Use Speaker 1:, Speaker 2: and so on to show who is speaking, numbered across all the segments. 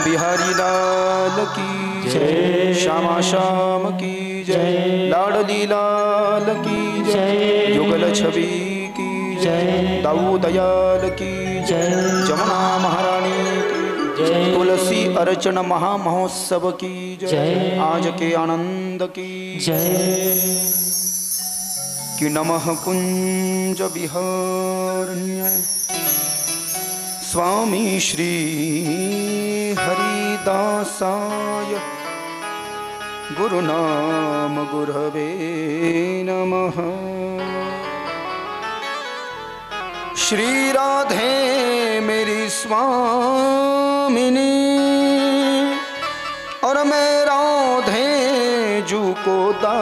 Speaker 1: बिहारी लाल की जय, श्यामा श्याम की जय, लाडली लाल की जय, युगल छवि की जय, दाऊ दयाल की जय, जमुना महारानी की जय, तुलसी अर्चन महामहोत्सव की जय, आज के आनंद की जय। कि नमः कुंज विहारण्य स्वामी श्री हरिदासाय गुरुनाम गुरवे नमः। श्री राधे मेरी स्वामिनी और मैं राधे जू को दास,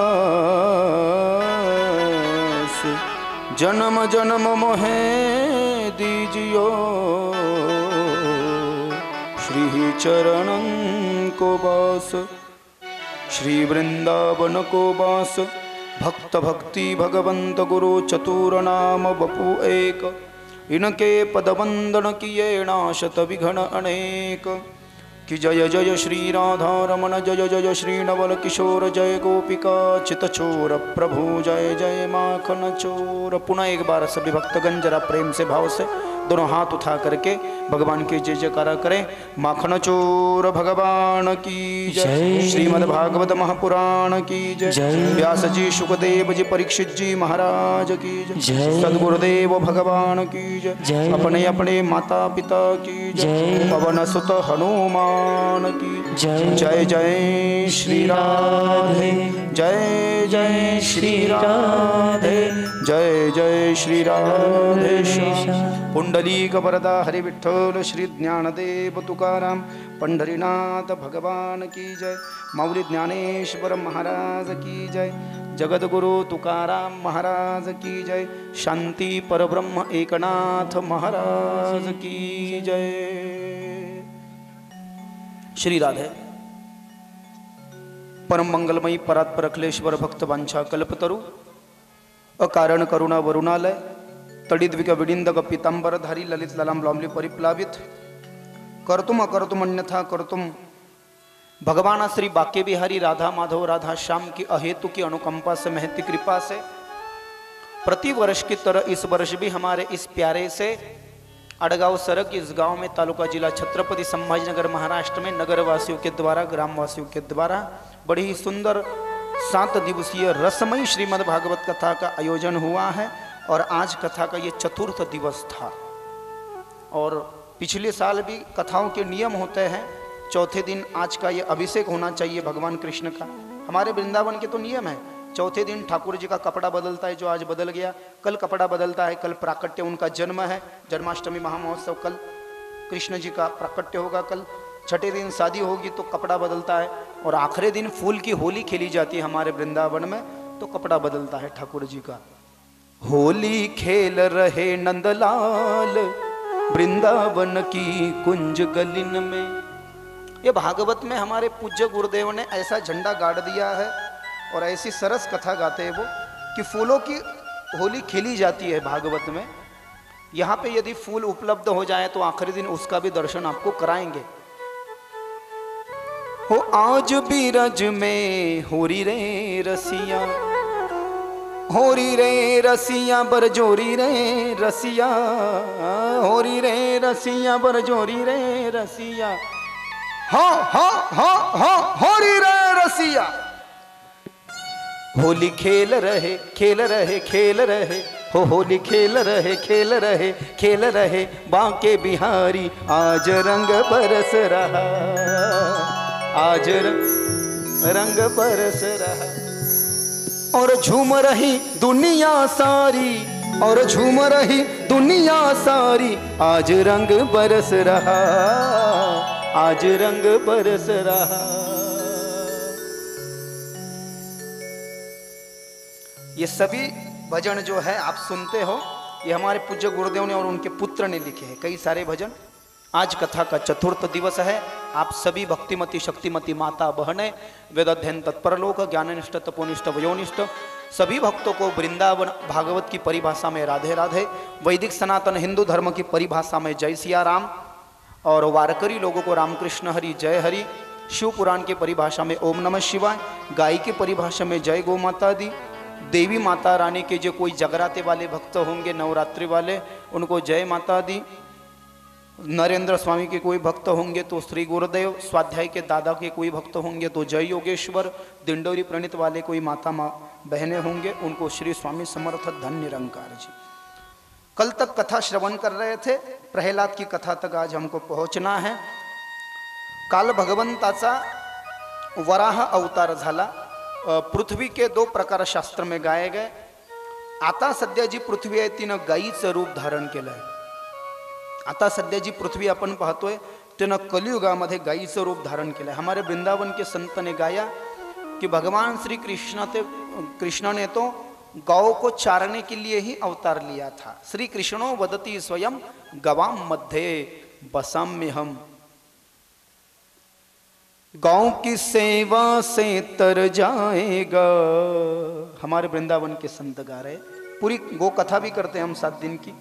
Speaker 1: जन्म जन्म मोहे दीजियो श्री चरणन को बास, श्री वृंदावन को बास। भक्त भक्ति भगवंत गुरु चतुर नाम बपू एक, इनके पद वंदन किए नाशत विघ्न अनेक। कि जय जय श्री राधा रमण जय जय श्री नवल किशोर जय गोपिका चित चोर प्रभु जय जय माखन चोर। पुनः एक बार सभी भक्तगण जरा प्रेम से भाव से दोनों हाथ उठा करके भगवान के जय जयकारा करें। माखन चोर भगवान की जय, श्रीमद् भागवत महापुराण की जय, व्यास जी सुखदेव जी परीक्षित जी महाराज की जय, सदगुरुदेव भगवान की जय, अपने अपने माता पिता की जय, पवन सुत हनुमान की जय। जय जय श्री राधे, जय जय श्री राधे, जय जय श्री राधे श्याम। पुंडलीक वरदा हरि विठ्ठल श्री ज्ञानदेव तुकाराम पंढरीनाथ भगवान की जय। माऊली ज्ञानेश्वर महाराज की जय, जगद्गुरु तुकाराम महाराज की जय, शांति परब्रह्म एकनाथ महाराज की जय। श्री राधे। परम मंगलमयी परात्पर अखिलेश्वर भक्त वांछा कल्पतरु अकारण करुणा वरुणालय तड़िद्विक विडिंदक पीतांबरधारी ललित ललाम लॉम्ली परिप्लावित कर्तुम अकर्तुम अन्यथा कर्तुम भगवान श्री बाके बिहारी राधा माधव राधा श्याम की अहेतु की अनुकंपा से महती कृपा से प्रति वर्ष की तरह इस वर्ष भी हमारे इस प्यारे से अड़गांव सरक इस गांव में तालुका जिला छत्रपति संभाजीनगर महाराष्ट्र में नगर वासियों के द्वारा ग्रामवासियों के द्वारा बड़ी ही सुंदर 7 दिवसीय रसमयी श्रीमद् भागवत कथा का आयोजन हुआ है। और आज कथा का ये चतुर्थ दिवस था। और पिछले साल भी कथाओं के नियम होते हैं, चौथे दिन आज का ये अभिषेक होना चाहिए भगवान कृष्ण का। हमारे वृंदावन के तो नियम है, चौथे दिन ठाकुर जी का कपड़ा बदलता है, जो आज बदल गया। कल कपड़ा बदलता है, कल प्राकट्य उनका जन्म है, जन्माष्टमी महामहोत्सव कल कृष्ण जी का प्राकट्य होगा। कल छठे दिन शादी होगी तो कपड़ा बदलता है। और आखिरी दिन फूल की होली खेली जाती है हमारे वृंदावन में, तो कपड़ा बदलता है ठाकुर जी का। होली खेल रहे नंदलाल वृंदावन की कुंज गलिन में। ये भागवत में हमारे पूज्य गुरुदेव ने ऐसा झंडा गाड़ दिया है और ऐसी सरस कथा गाते हैं वो कि फूलों की होली खेली जाती है भागवत में। यहाँ पे यदि फूल उपलब्ध हो जाए तो आखिरी दिन उसका भी दर्शन आपको कराएंगे। हो आज भी रज में होरी रे रसिया, होरी रे रसिया बरजोरी रे रसिया, होरी रे रसिया बरजोरी रे रसिया, हाँ हाँ हाँ हाँ होरी रे रसिया। होली खेल रहे खेल रहे खेल रहे, हो होली खेल रहे खेल रहे खेल रहे, बांके बिहारी आज रंग बरस रहा, आज रंग बरस रहा। और झूम रही दुनिया सारी, और झूम रही दुनिया सारी, आज रंग बरस रहा, आज रंग बरस रहा। ये सभी भजन जो है आप सुनते हो, ये हमारे पूज्य गुरुदेव ने और उनके पुत्र ने लिखे हैं कई सारे भजन। आज कथा का चतुर्थ दिवस है। आप सभी भक्तिमती शक्तिमती माता बहनें, वेदाध्ययन तत्पर लोग, ज्ञाननिष्ठ तपोनिष्ठ वयोनिष्ठ सभी भक्तों को वृंदावन भागवत की परिभाषा में राधे राधे, वैदिक सनातन हिंदू धर्म की परिभाषा में जय सिया राम। और वारकरी लोगों को रामकृष्ण हरि, जय हरि, शिव पुराण की परिभाषा में ओम नमः शिवाय, गाय की परिभाषा में जय गौ माता दी, देवी माता रानी के जो कोई जगराते वाले भक्त होंगे नवरात्रि वाले उनको जय माता दी, नरेंद्र स्वामी के कोई भक्त होंगे तो श्री गुरुदेव, स्वाध्याय के दादा के कोई भक्त होंगे तो जय योगेश्वर, दिंडोरी प्रणीत वाले कोई माता बहनें होंगे उनको श्री स्वामी समर्थ धन निरंकार जी। कल तक कथा श्रवण कर रहे थे, प्रहलाद की कथा तक आज हमको पहुंचना है। काल भगवंताचा वराह अवतार झाला, पृथ्वी के 2 प्रकार शास्त्र में गाये गए। आता सध्या जी पृथ्वी आहे तिनं गायीचं रूप धारण केलं आहे। आता सध्या जी पृथ्वी आपण पाहतोय तिनं कलियुगामध्ये गायीचं रूप धारण केलं आहे। हमारे वृंदावन के संत ने गाया कि भगवान श्री कृष्ण ने तो गौ को चारने के लिए ही अवतार लिया था। श्री कृष्णो वदति स्वयं गवाम मध्ये बसाम्य हम, गौ की सेवा से तर जाएगा। हमारे वृंदावन के संत गा रहे, पूरी गो कथा भी करते हैं हम 7 दिन की।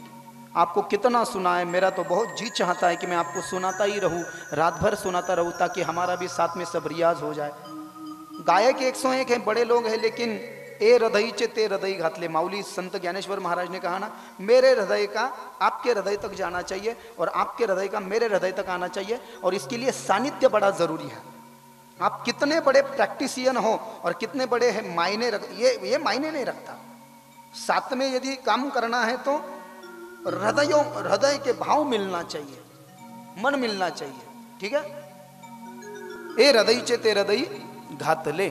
Speaker 1: आपको कितना सुनाए, मेरा तो बहुत जी चाहता है कि मैं आपको सुनाता ही रहूं, रात भर सुनाता रहूं, ताकि हमारा भी साथ में सब रियाज हो जाए। गायक 101 हैं, बड़े लोग हैं, लेकिन ए हृदयचे ते हृदय घातले। माऊली संत ज्ञानेश्वर महाराज ने कहा ना, मेरे हृदय का आपके हृदय तक जाना चाहिए और आपके हृदय का मेरे हृदय तक आना चाहिए, और इसके लिए सानिध्य बड़ा जरूरी है। आप कितने बड़े प्रैक्टिसियन हो और कितने बड़े हैं मायने ये मायने नहीं रखता। साथ में यदि काम करना है तो हृदय के भाव मिलना चाहिए, मन मिलना चाहिए, ठीक है। ए हृदयचे ते हृदय घातले।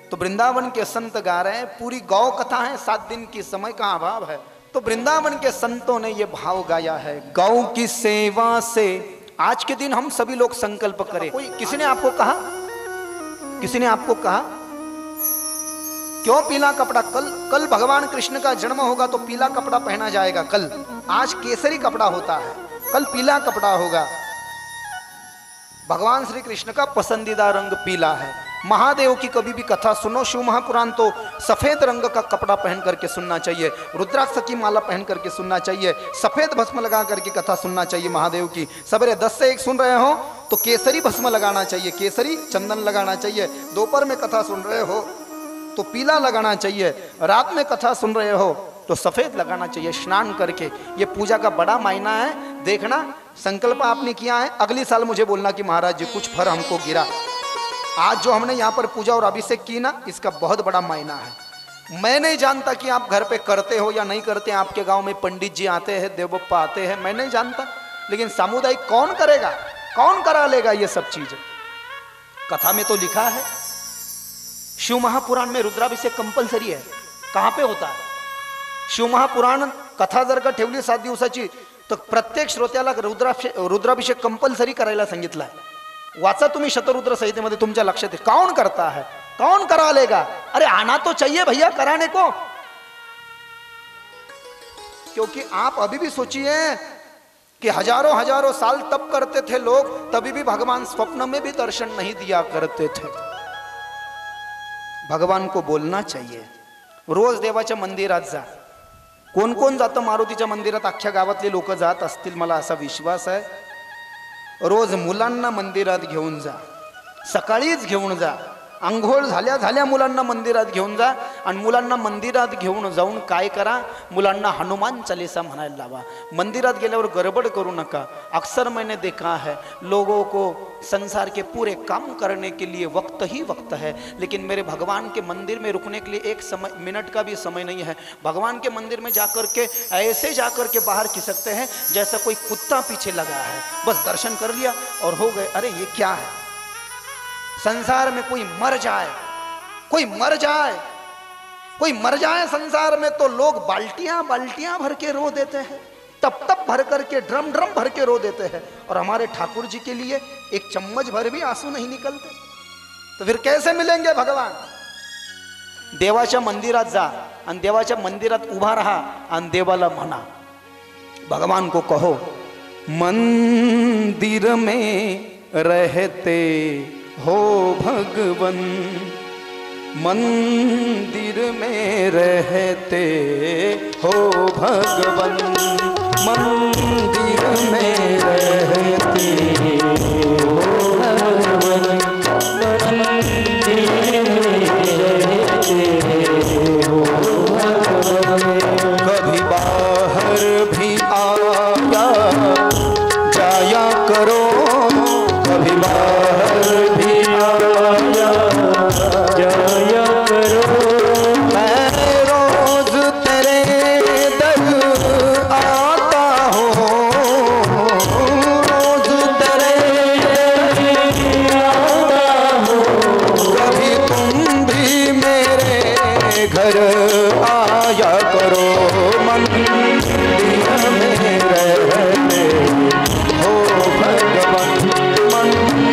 Speaker 1: तो वृंदावन के संत गा रहे हैं, पूरी गौ कथा है, 7 दिन की, समय का अभाव है, तो वृंदावन के संतों ने ये भाव गाया है, गौ की सेवा से। आज के दिन हम सभी लोग संकल्प करें। कोई किसी ने आपको कहा क्यों पीला कपड़ा? कल भगवान कृष्ण का जन्म होगा तो पीला कपड़ा पहना जाएगा। कल, आज केसरी कपड़ा होता है, कल पीला कपड़ा होगा। भगवान श्री कृष्ण का पसंदीदा रंग पीला है। महादेव की कभी भी कथा सुनो, शिव महापुराण, तो सफेद रंग का कपड़ा पहन करके सुनना चाहिए, रुद्राक्ष की माला पहन करके सुनना चाहिए, सफेद भस्म लगा करके कथा सुनना चाहिए महादेव की। सवेरे 10 से 1 सुन रहे हो तो केसरी भस्म लगाना चाहिए, केसरी चंदन लगाना चाहिए। दोपहर में कथा सुन रहे हो तो पीला लगाना चाहिए, रात में कथा सुन रहे हो तो सफेद लगाना चाहिए स्नान करके। ये पूजा का बड़ा मायना है। देखना, संकल्प आपने किया है, अगली साल मुझे बोलना कि महाराज जी कुछ फर हमको गिरा। आज जो हमने यहाँ पर पूजा और अभिषेक की ना, इसका बहुत बड़ा मायना है। मैं नहीं जानता कि आप घर पे करते हो या नहीं करते, आपके गांव में पंडित जी आते हैं, देवबप्पा आते हैं, मैं नहीं जानता, लेकिन सामुदायिक कौन करेगा, कौन करा लेगा ये सब चीजें? कथा में तो लिखा है, शिव महापुराण में रुद्राभिषेक कंपल्सरी है। कहाँ पे होता है? शिव महापुराण कथा जर का ठेवली 7 दिवसाची तर प्रत्येक श्रोत्याला रुद्राभिषेक कंपल्सरी करायला सांगितलाय। वाचा तुम्ही शतरुद्र संहितेमध्ये, तुमच्या लक्षात आहे। कौन करता है, कौन करा लेगा? अरे आना तो चाहिए भैया कराने को, क्योंकि आप अभी भी सोचिए कि हजारों साल तप करते थे लोग, तभी भी भगवान स्वप्न में भी दर्शन नहीं दिया करते थे। भगवान को बोलना चाहिए। रोज देवाच्या मंदिरात जा। कोण कोण जातं मारुतीच्या मंदिरात? अख्ख्या गावातले लोक जात असतील, मला असा विश्वास आहे। रोज मुलांना मंदिरात घेऊन जा, सकाळीच घेऊन जा, अंघोळ झाल्या मुलांना मंदिरात घेऊन जा, आणि मुलांना मंदिरात घेऊन जाऊन काय करा, मुलांना हनुमान चालीसा म्हणायला लावा। मंदिरात गेल्यावर गडबड करू नका। अक्सर मैंने देखा है, लोगों को संसार के पूरे काम करने के लिए वक्त ही वक्त है, लेकिन मेरे भगवान के मंदिर में रुकने के लिए 1 मिनट का भी समय नहीं है। भगवान के मंदिर में जाकर के ऐसे जाकर के बाहर खिसकते हैं जैसा कोई कुत्ता पीछे लगा है। बस दर्शन कर लिया और हो गए। अरे ये क्या है? संसार में कोई मर जाए, कोई मर जाए संसार में तो लोग बाल्टियां भर के रो देते हैं, तप भर करके, ड्रम भर के रो देते हैं, और हमारे ठाकुर जी के लिए 1 चम्मच भर भी आंसू नहीं निकलते। तो फिर कैसे मिलेंगे भगवान? देवाच्या मंदिरात जा आणि देवाच्या मंदिरात उभा रहा आणि देवाला म्हणा, भगवान को कहो, मंदिर में रहते हो भगवन, मंदिर में रहते हो भगवन, मंदिर में रहते हो भगवन, मंदिर में रहते हो भगवन। कभी बाहर भी आया जाया करो, कभी बाहर भी आया जाया करो। मैं रोज तेरे दर आता हूँ, रोज तेरे दर आता हूँ। कभी तुम भी मेरे घर आया करो, मंदिर में रहते हो भगवन, मंदिर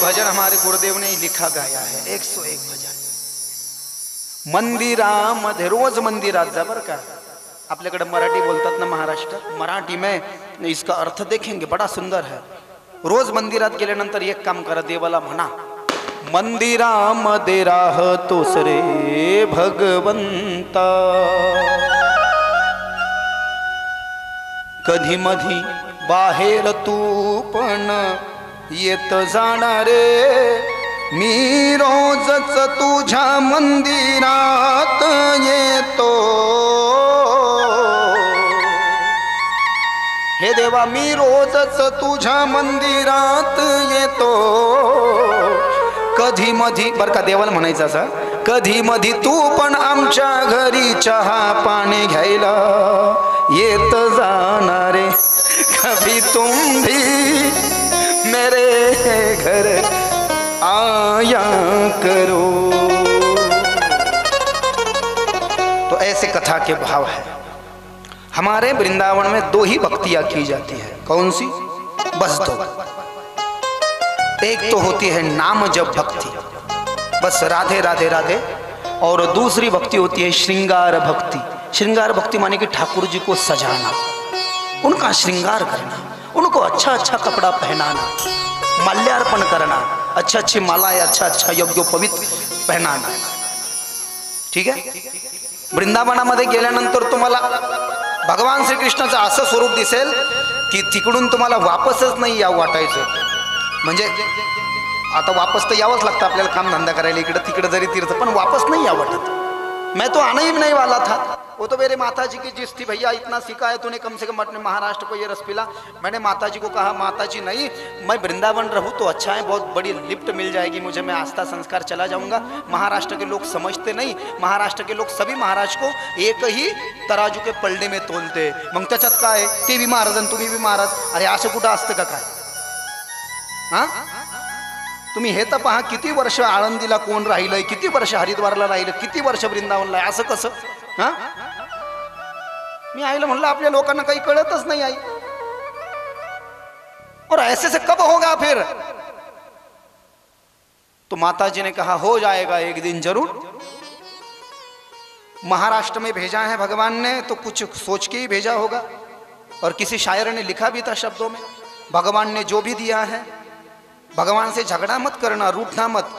Speaker 1: भजन हमारे गुरुदेव ने लिखा गाया है 101 भजन। मंदिरामध्ये रोज मंदिरात जा बर का। आपल्याकडे मराठी बोलतात ना महाराष्ट्र, मराठी में इसका अर्थ देखेंगे, बड़ा सुंदर है। रोज मंदिरात गेल्यानंतर एक काम करा, देवाला म्हणा मंदिरामध्ये राहतोस रे भगवंता, कधी मधी बाहेर तू पण येत जाणारे, मी रोजच तुझ्या मंदिरात येतो। हे देवा मी रोजच तुझ्या मंदिरात येतो, कधी मधी बर का देवाला म्हणायचं असं, कधी मधी तू पण आमच्या घरी चहा पाणी घ्यायला येत जाणारे, कभी तुम भी मेरे घर आया करो। तो ऐसे कथा के भाव है। हमारे वृंदावन में दो ही भक्तियां की जाती है, कौन सी? बस दो। एक तो होती है नाम जप भक्ति, बस राधे राधे राधे। और दूसरी भक्ति होती है श्रृंगार भक्ति। श्रृंगार भक्ति माने कि ठाकुर जी को सजाना, उनका श्रृंगार करना, उनको अच्छा अच्छा कपड़ा पहनाना, माल्यार्पण करना, अच्छा अच्छी मालाएं, अच्छा अच्छा यज्ञोपवीत पहनाना। ठीक आहे। वृंदावनामध्ये गेल्यानंतर तुम्हाला भगवान श्रीकृष्णाचं असं स्वरूप दिसेल की तिकडून तुम्हाला वापसच नाही यावं वाटायचं। म्हणजे आता वापस तर यावंच लागतं आपल्याला, काम धंदा करायला इकडं तिकडं जरी तीर्थ, पण वापस नहीं यावं वाटत। मैं तो आना ही नहीं वाला था, वो तो मेरे माता जी की जिद थी, भैया इतना सीखा है तूने, कम से कम अपने महाराष्ट्र को ये रस पिला। मैंने माता जी को कहा, माता जी नहीं, मैं वृंदावन रहूँ तो अच्छा है, बहुत बड़ी लिफ्ट मिल जाएगी मुझे, मैं आस्था संस्कार चला जाऊंगा। महाराष्ट्र के लोग समझते नहीं, महाराष्ट्र के लोग सभी महाराज को एक ही तराजू के पलड़े में तोलते। मग त्याच्यात काय, ते भी महाराज आणि तुम्ही भी महाराज, अरे असं कुठं असतं का काय? हां, तुम्ही हे तर पहा, किती वर्ष आळंदीला कोण राहिलंय, किती वर्ष हरिद्वारला राहिलं, किती वर्ष वृंदावनला, असं कसं? हां, मी आईला म्हणलं आपल्या लोकांना काही कळतच नाही आई, और ऐसे से कब होगा फिर? तो माताजी ने कहा हो जाएगा एक दिन जरूर। महाराष्ट्र में भेजा है भगवान ने तो कुछ सोच के ही भेजा होगा, और किसी शायर ने लिखा भी था शब्दों में, भगवान ने जो भी दिया है, भगवान से झगड़ा मत करना, रूठना मत।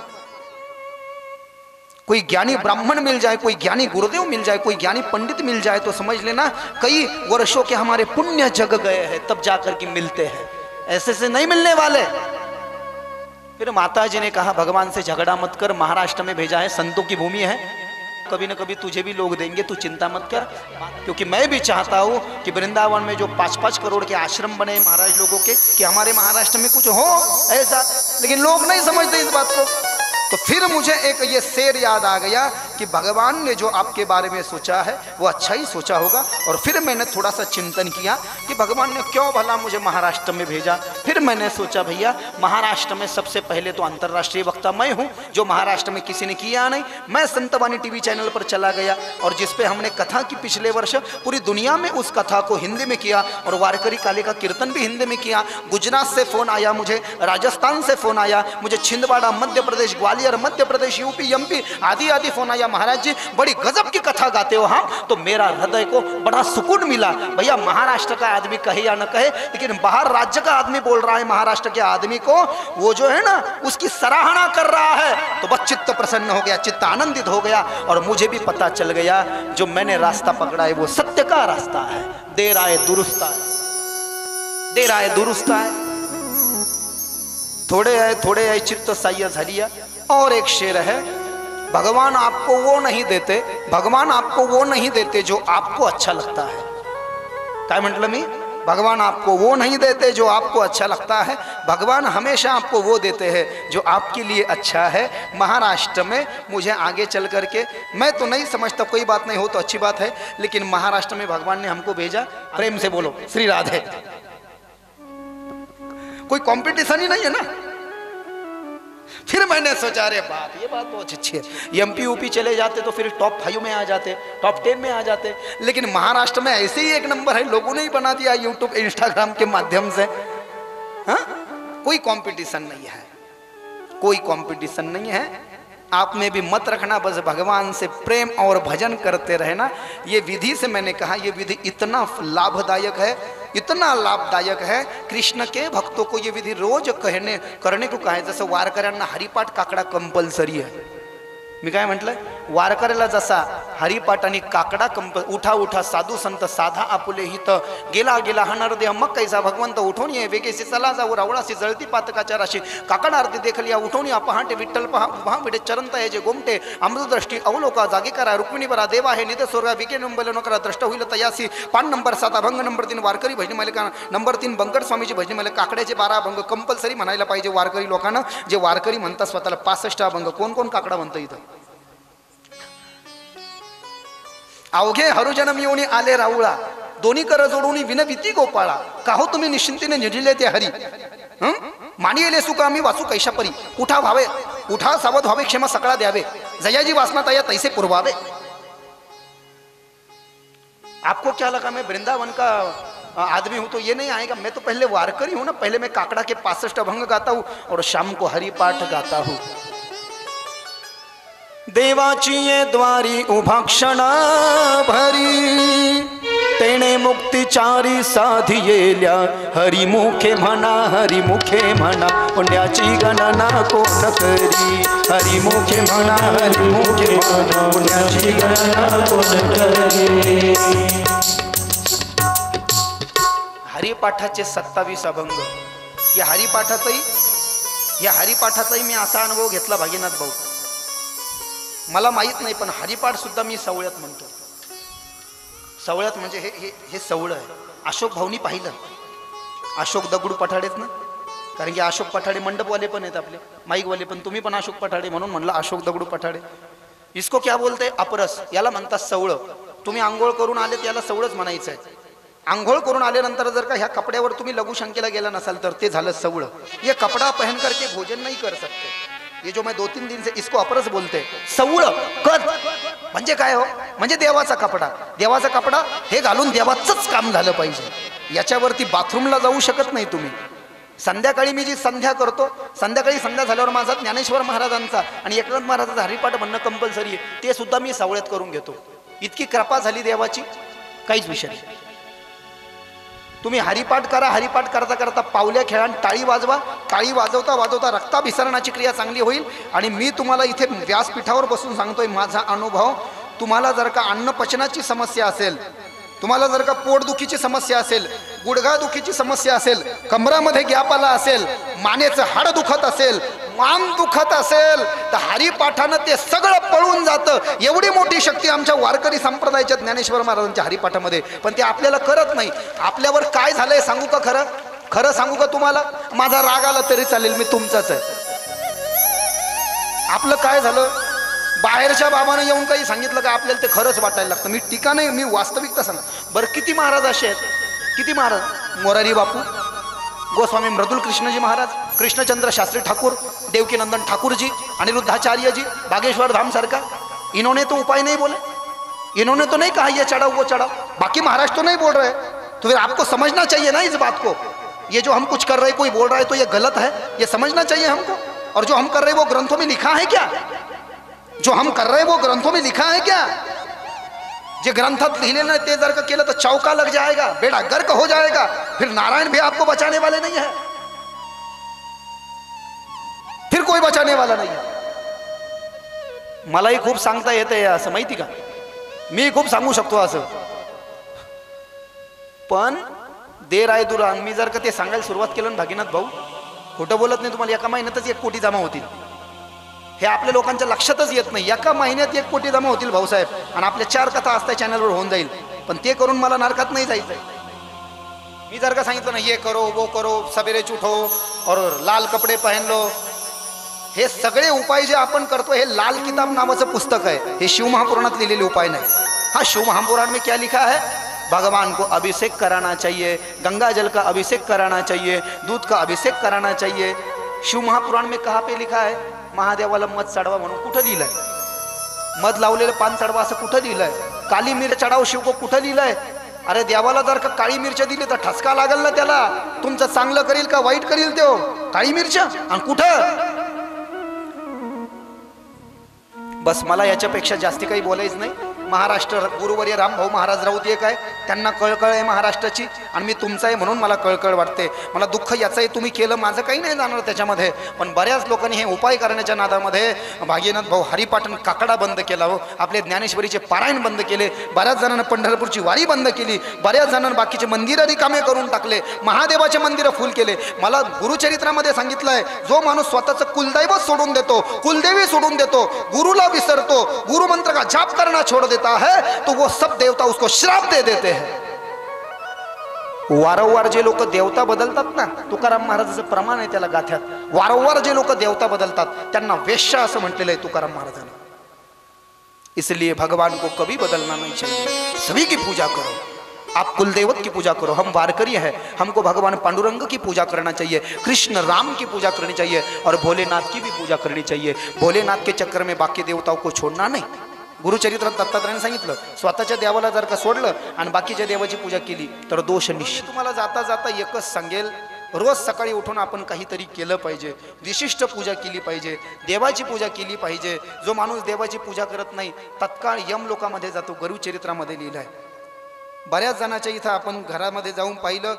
Speaker 1: कोई ज्ञानी ब्राह्मण मिल जाए, कोई ज्ञानी गुरुदेव मिल जाए, कोई ज्ञानी पंडित मिल जाए तो समझ लेना कई वर्षों के हमारे पुण्य जग गए हैं, तब जाकर के मिलते हैं, ऐसे से नहीं मिलने वाले। फिर माता जी ने कहा भगवान से झगड़ा मत कर, महाराष्ट्र में भेजा है, संतों की भूमि है, कभी न कभी तुझे भी लोग देंगे, तू चिंता मत कर। क्योंकि मैं भी चाहता हूँ कि वृंदावन में जो 5-5 करोड़ के आश्रम बने महाराज लोगों के, कि हमारे महाराष्ट्र में कुछ हो ऐसा, लेकिन लोग नहीं समझते इस बात को। तो फिर मुझे एक ये शेर याद आ गया कि भगवान ने जो आपके बारे में सोचा है वो अच्छा ही सोचा होगा। और फिर मैंने थोड़ा सा चिंतन किया कि भगवान ने क्यों भला मुझे महाराष्ट्र में भेजा। फिर मैंने सोचा भैया महाराष्ट्र में सबसे पहले तो अंतर्राष्ट्रीय वक्ता मैं हूँ, जो महाराष्ट्र में किसी ने किया नहीं। मैं संतवाणी टीवी चैनल पर चला गया और जिसपे हमने कथा की पिछले वर्ष, पूरी दुनिया में उस कथा को हिंदी में किया और वारकरी काले का कीर्तन भी हिंदी में किया। गुजरात से फ़ोन आया मुझे, राजस्थान से फ़ोन आया मुझे, छिंदवाड़ा मध्य प्रदेश, ग्वालियर मध्य प्रदेश, यूपी एमपी आदि आदि फ़ोन आया, महाराज जी बड़ी गजब की कथा गाते हो। हाँ, तो मेरा हृदय को बड़ा सुकून मिला। भैया महाराष्ट्र का आदमी कहे या न कहे, लेकिन बाहर राज्य का आदमी बोल रहा है महाराष्ट्र के आदमी को, वो जो है ना उसकी सराहना कर रहा है, तो बस चित्त प्रसन्न हो गया, चित्त आनंदित हो गया। और मुझे भी पता चल गया जो मैंने रास्ता पकड़ा है वो सत्य का रास्ता है। देर आए दुरुस्त आए, देर आए दुरुस्त आए, थोड़े आए चित्त साह्य झालिया। और एक शेर है, भगवान आपको वो नहीं देते, भगवान आपको वो नहीं देते जो आपको अच्छा लगता है। काय म्हटलं मी? भगवान आपको वो नहीं देते जो आपको अच्छा लगता है, भगवान हमेशा आपको वो देते हैं जो आपके लिए अच्छा है। महाराष्ट्र में मुझे आगे चल करके, मैं तो नहीं समझता, कोई बात नहीं हो तो अच्छी बात है, लेकिन महाराष्ट्र में भगवान ने हमको भेजा। प्रेम से बोलो श्री राधे। कोई कंपटीशन ही नहीं है ना। फिर मैंने सोचा अरे बात, ये बात बहुत अच्छी है, एमपी यूपी चले जाते तो फिर टॉप 5 में आ जाते, टॉप 10 में आ जाते, लेकिन महाराष्ट्र में ऐसे ही एक नंबर है, लोगों ने ही बना दिया यूट्यूब इंस्टाग्राम के माध्यम से। हाँ, कोई कंपटीशन नहीं है, कोई कंपटीशन नहीं है। आप में भी मत रखना, बस भगवान से प्रेम और भजन करते रहना। ये विधि से मैंने कहा, ये विधि इतना लाभदायक है, इतना लाभदायक है। कृष्ण के भक्तों को ये विधि रोज करने को कहा है। जसं वारकऱ्यांना हरिपाठ काकडा कंपल्सरी है। मी काय म्हटलं, वारकऱ्याला जसा हरिपाठ आणि काकडा उठा उठा साधू संत साधा आपुले हित, गेला गेला हनर देह मग कैसा भगवंत उठून ये वेगेसी चला जाऊ रावळासी जळती पातकाच्या राशी, काकड आरती देखलिया उठून या पहाटे विठ्ठल पहा उभा विडे चरणता ये जे गोमटे, अमृतदृष्टी अवलोका जागी करा, रुक्मिणी बरा देवा हे नित स्वर्गा विके नंबल नकरा द्रष्ट होईल तयासी। पान नंबर 7 अभंग नंबर 3 वारकरी भजनी मालिका नंबर 3 बंकट स्वामीची भजनी मालिका, काकड्याचे 12 अभंग कंपल्सरी म्हणायला पाहिजे वारकरी लोकांना। जे वारकरी म्हणतात स्वतःला 65 अभंग, कोण कोण काकडा म्हणतं इथं? अवघे हरुजनम येऊनी आले राऊळा, दोन्ही कर जोडून विनविती गोपाळा, काहो तुम्ही निश्चिंतीने निढिले ते हरी, मानिले सुख आम्ही वाचू कैशा परी, उठा व्हावे उठा सावध व्हावे, क्षमा सकळा द्यावे, जयाजी वासना तया तैसे पुरवावे। आपको क्या लगा मैं वृंदावन का आदमी हूं तो ये नहीं आएगा? मैं तो पहले वारकरी हूं ना, पहले मैं काकड़ा के 65 अभंग गाता हूं और शाम को हरि पाठ गाता हूं। देवाची ये द्वारी उभा क्षणा भरी, तेणे मुक्तिचारी साधियेल्या हरिमुखे म्हणा, हरिमुखे म्हणा पुण्याची गणना कोण करी, हरिमुखे म्हणा, हरिमुखे म्हणा पुण्याची गणना कोण करी. हरिपाठाचे 27 अभंग. या हरिपाठाचाही मी असा अनुभव घेतला भागीनाथ भाऊ, मला माहित नाही पण हरिपाठ सुद्धा मी सवळ्यात म्हणतो. सवळ्यात म्हणजे हे सवळं आहे. अशोक भाऊनी पाहिलं, अशोक दगडू पठाडेत ना, कारण की अशोक पठाडे मंडपवाले पण आहेत आपले, माईकवाले पण, तुम्ही पण अशोक पठाडे म्हणून म्हणलं अशोक दगडू पठाडे. इसको क्या बोलते, अपरस, याला म्हणतात सवळं. तुम्ही आंघोळ करून आलेत याला सवळंच म्हणायचं आहे. आंघोळ करून आल्यानंतर जर का ह्या कपड्यावर तुम्ही लघुशंकेला गेला नसाल तर ते झालं सवळं. ये कपडा पहन करके भोजन नहीं कर सकते, ये जो मैं 2-3 दिन से इसको अपरस बोलते. सवळं कद म्हणजे काय हो, म्हणजे देवाचा कपडा. देवाचा कपडा हे घालून देवाचंच काम झालं पाहिजे. याच्यावरती बाथरूमला जाऊ शकत नाही तुम्ही. संध्याकाळी मी जी संध्या करतो, संध्याकाळी संध्या झाल्यावर माझा ज्ञानेश्वर महाराजांचा आणि एकनाथ महाराजांचा हरिपाठ म्हणणं कंपल्सरी आहे. ते सुद्धा मी सवळ्यात करून घेतो. इतकी कृपा झाली देवाची, काहीच विषय नाही. तुम्ही हरिपाठ करा, हरिपाठ करता करता पावल्या खेळा, टाळी वाजवा. टाळी वाजवता वाजवता रक्ताभिसरणाची क्रिया चांगली होईल. आणि मी तुम्हाला इथे व्यासपीठावर बसून सांगतोय माझा अनुभव. तुम्हाला जर का अन्नपचनाची समस्या असेल, तुम्हाला जर का पोटदुखीची समस्या असेल, गुडघादुखीची समस्या असेल, कमरामध्ये गॅप आला असेल, मानेचं हाड दुखत असेल, मान दुखत असेल, तर हरिपाठानं ते सगळं पळून जातं. एवढी मोठी शक्ती आमच्या वारकरी संप्रदायाच्या ज्ञानेश्वर महाराजांच्या हरिपाठामध्ये. पण ते आपल्याला करत नाही. आपल्यावर काय झालंय सांगू का, खरं खरं सांगू का तुम्हाला, माझा राग आला तरी चालेल, मी तुमचाच आहे. आपलं काय झालं, बाहेरच्या बाबानं येऊन काही सांगितलं का आपल्याला ते खरंच वाटायला लागतं. मी टीका नाही, मी वास्तविकता सांग. बरं किती महाराज असे आहेत, किती महाराज, मोरारी बापू, गोस्वामी मृदुल कृष्णजी महाराज, कृष्णचंद्र शास्त्री ठाकुर, देवकीनंदन ठाकुर जी, अनिरुद्धाचार्य जी, बागेश्वर धाम सरकार, इन्होंने तो उपाय नहीं बोले, इन्होंने तो नहीं कहा ये चढ़ाओ वो चढ़ाओ. बाकी महाराज तो नहीं बोल रहे, तो फिर आपको समझना चाहिए ना इस बात को. ये जो हम कुछ कर रहे, कोई बोल रहा है तो ये गलत है, ये समझना चाहिए हमको. और जो हम कर रहे वो ग्रंथों में लिखा है क्या, जो हम कर रहे वो ग्रंथों में लिखा है क्या. जे ग्रंथात लिहिलेलं नाही ते जर का केलं तर चौका लग जाएगा, बेड़ा गर्क हो जाएगा. फिर नारायण भी आपको बचाने वाले नहीं है, फिर कोई बचाने वाला नहीं है. मलाही खूप सांगता येते असं, माहिती का, मी खूप सांगू शकतो असं, पण देर आहे दुरान. मी जर का ते सांगायला सुरुवात केलं ना भागीनाथ भाऊ, खोटं बोलत नाही तुम्हाला, एका महिन्यातच 1 कोटी जमा होतील. हे आपल्या लोकांच्या लक्षातच येत नाही. एका महिन्यात 1 कोटी जमा होतील भाऊसाहेब, आणि आपल्या 4 कथा असतात चॅनलवर होऊन जाईल. पण ते करून मला नरकात नाही जायचंय. मी जर का सांगितलं ना ये करो वो करो, सवेरे उठो और लाल कपडे पहन लो, हे सगळे उपाय जे आपण करतो, हे लाल किताब नावाचं पुस्तक आहे, हे शिवमहापुराणात लिहिलेले उपाय नाही. हा शिवमहापुराण में क्या लिखा है, भगवान को अभिषेक कराना चाहिए, गंगा जल का अभिषेक कराना चाहिए, दूध का अभिषेक कराना चाहिए. शिवमहापुराण में कहाँ पे लिखा है, महादेवाला मध चढवा म्हणून कुठं लिहिलंय, मध लावलेलं पान चढवा असं कुठं लिहिलंय, काली मिरच चढाव शिव को कुठं लिहिलंय. अरे देवाला जर का काळी मिरच दिली तर ठसका लागल ना त्याला, तुमचं चांगलं करील का वाईट करील तो, काळी मिरच. आणि कुठं, बस मला याच्यापेक्षा जास्ती काही बोलायचं नाही. महाराष्ट्र गुरुवर्य रामभाऊ महाराज राऊत एक आहे, त्यांना कळकळ आहे महाराष्ट्राची, आणि मी तुमचा आहे म्हणून मला कळकळ वाटते. मला दुःख याचं आहे, तुम्ही केलं, माझं काही नाही जाणार त्याच्यामध्ये. पण बऱ्याच लोकांनी हे उपाय करण्याच्या नादामध्ये भागीनाथ भाऊ हरिपाठन काकडा बंद केला हो, आपले ज्ञानेश्वरीचे पारायण बंद केले, बऱ्याच जणांना पंढरपूरची वारी बंद केली, बऱ्याच जणांना बाकीचे मंदिरं रिकामे करून टाकले, महादेवाचे मंदिरं फुल केले. मला गुरुचरित्रामध्ये सांगितलंय, जो माणूस स्वतःचं कुलदैवत सोडून देतो, कुलदेवी सोडून देतो, गुरुला विसरतो, गुरु मंत्र का जाप करना छोड़ देता है, तो वो सब देवता उसको श्राप दे देते हैं. वारंवार जे लोक देवता बदलतात ना, तुकाराम महाराजाचं प्रमाण आहे त्याला गाथ्यात, वारंवार जे लोक देवता बदलतात त्यांना वेश्या असं म्हटलेलं आहे तुकाराम महाराजांनी. इसलिए भगवान को कभी बदलना नहीं चाहिए, सभी की पूजा करो. आप कुलदेवत की पूजा करो, हम वारकरी हैं, हमको भगवान पांडुरंग की पूजा करना चाहिए, कृष्ण राम की पूजा करनी चाहिए, और भोलेनाथ की भी पूजा करनी चाहिए. भोलेनाथ के चक्कर में बाकी देवताओं को छोड़ना नहीं. गुरुचरित्रात दत्तात्रयाने सांगितलं, स्वतःच्या देवाला जर का सोडलं आणि बाकीच्या देवाची पूजा केली तर दोष निश्चित. तुम्हाला जाता जाता एकच सांगेल, रोज सकाळी उठून आपण काहीतरी केलं पाहिजे, विशिष्ट पूजा केली पाहिजे, देवाची पूजा केली पाहिजे. जो माणूस देवाची पूजा करत नाही तत्काळ यमलोकामध्ये जातो. गुरुचरित्रामध्ये लिहिलं आहे. बऱ्याच जणांच्या इथं आपण घरामध्ये जाऊन पाहिलं,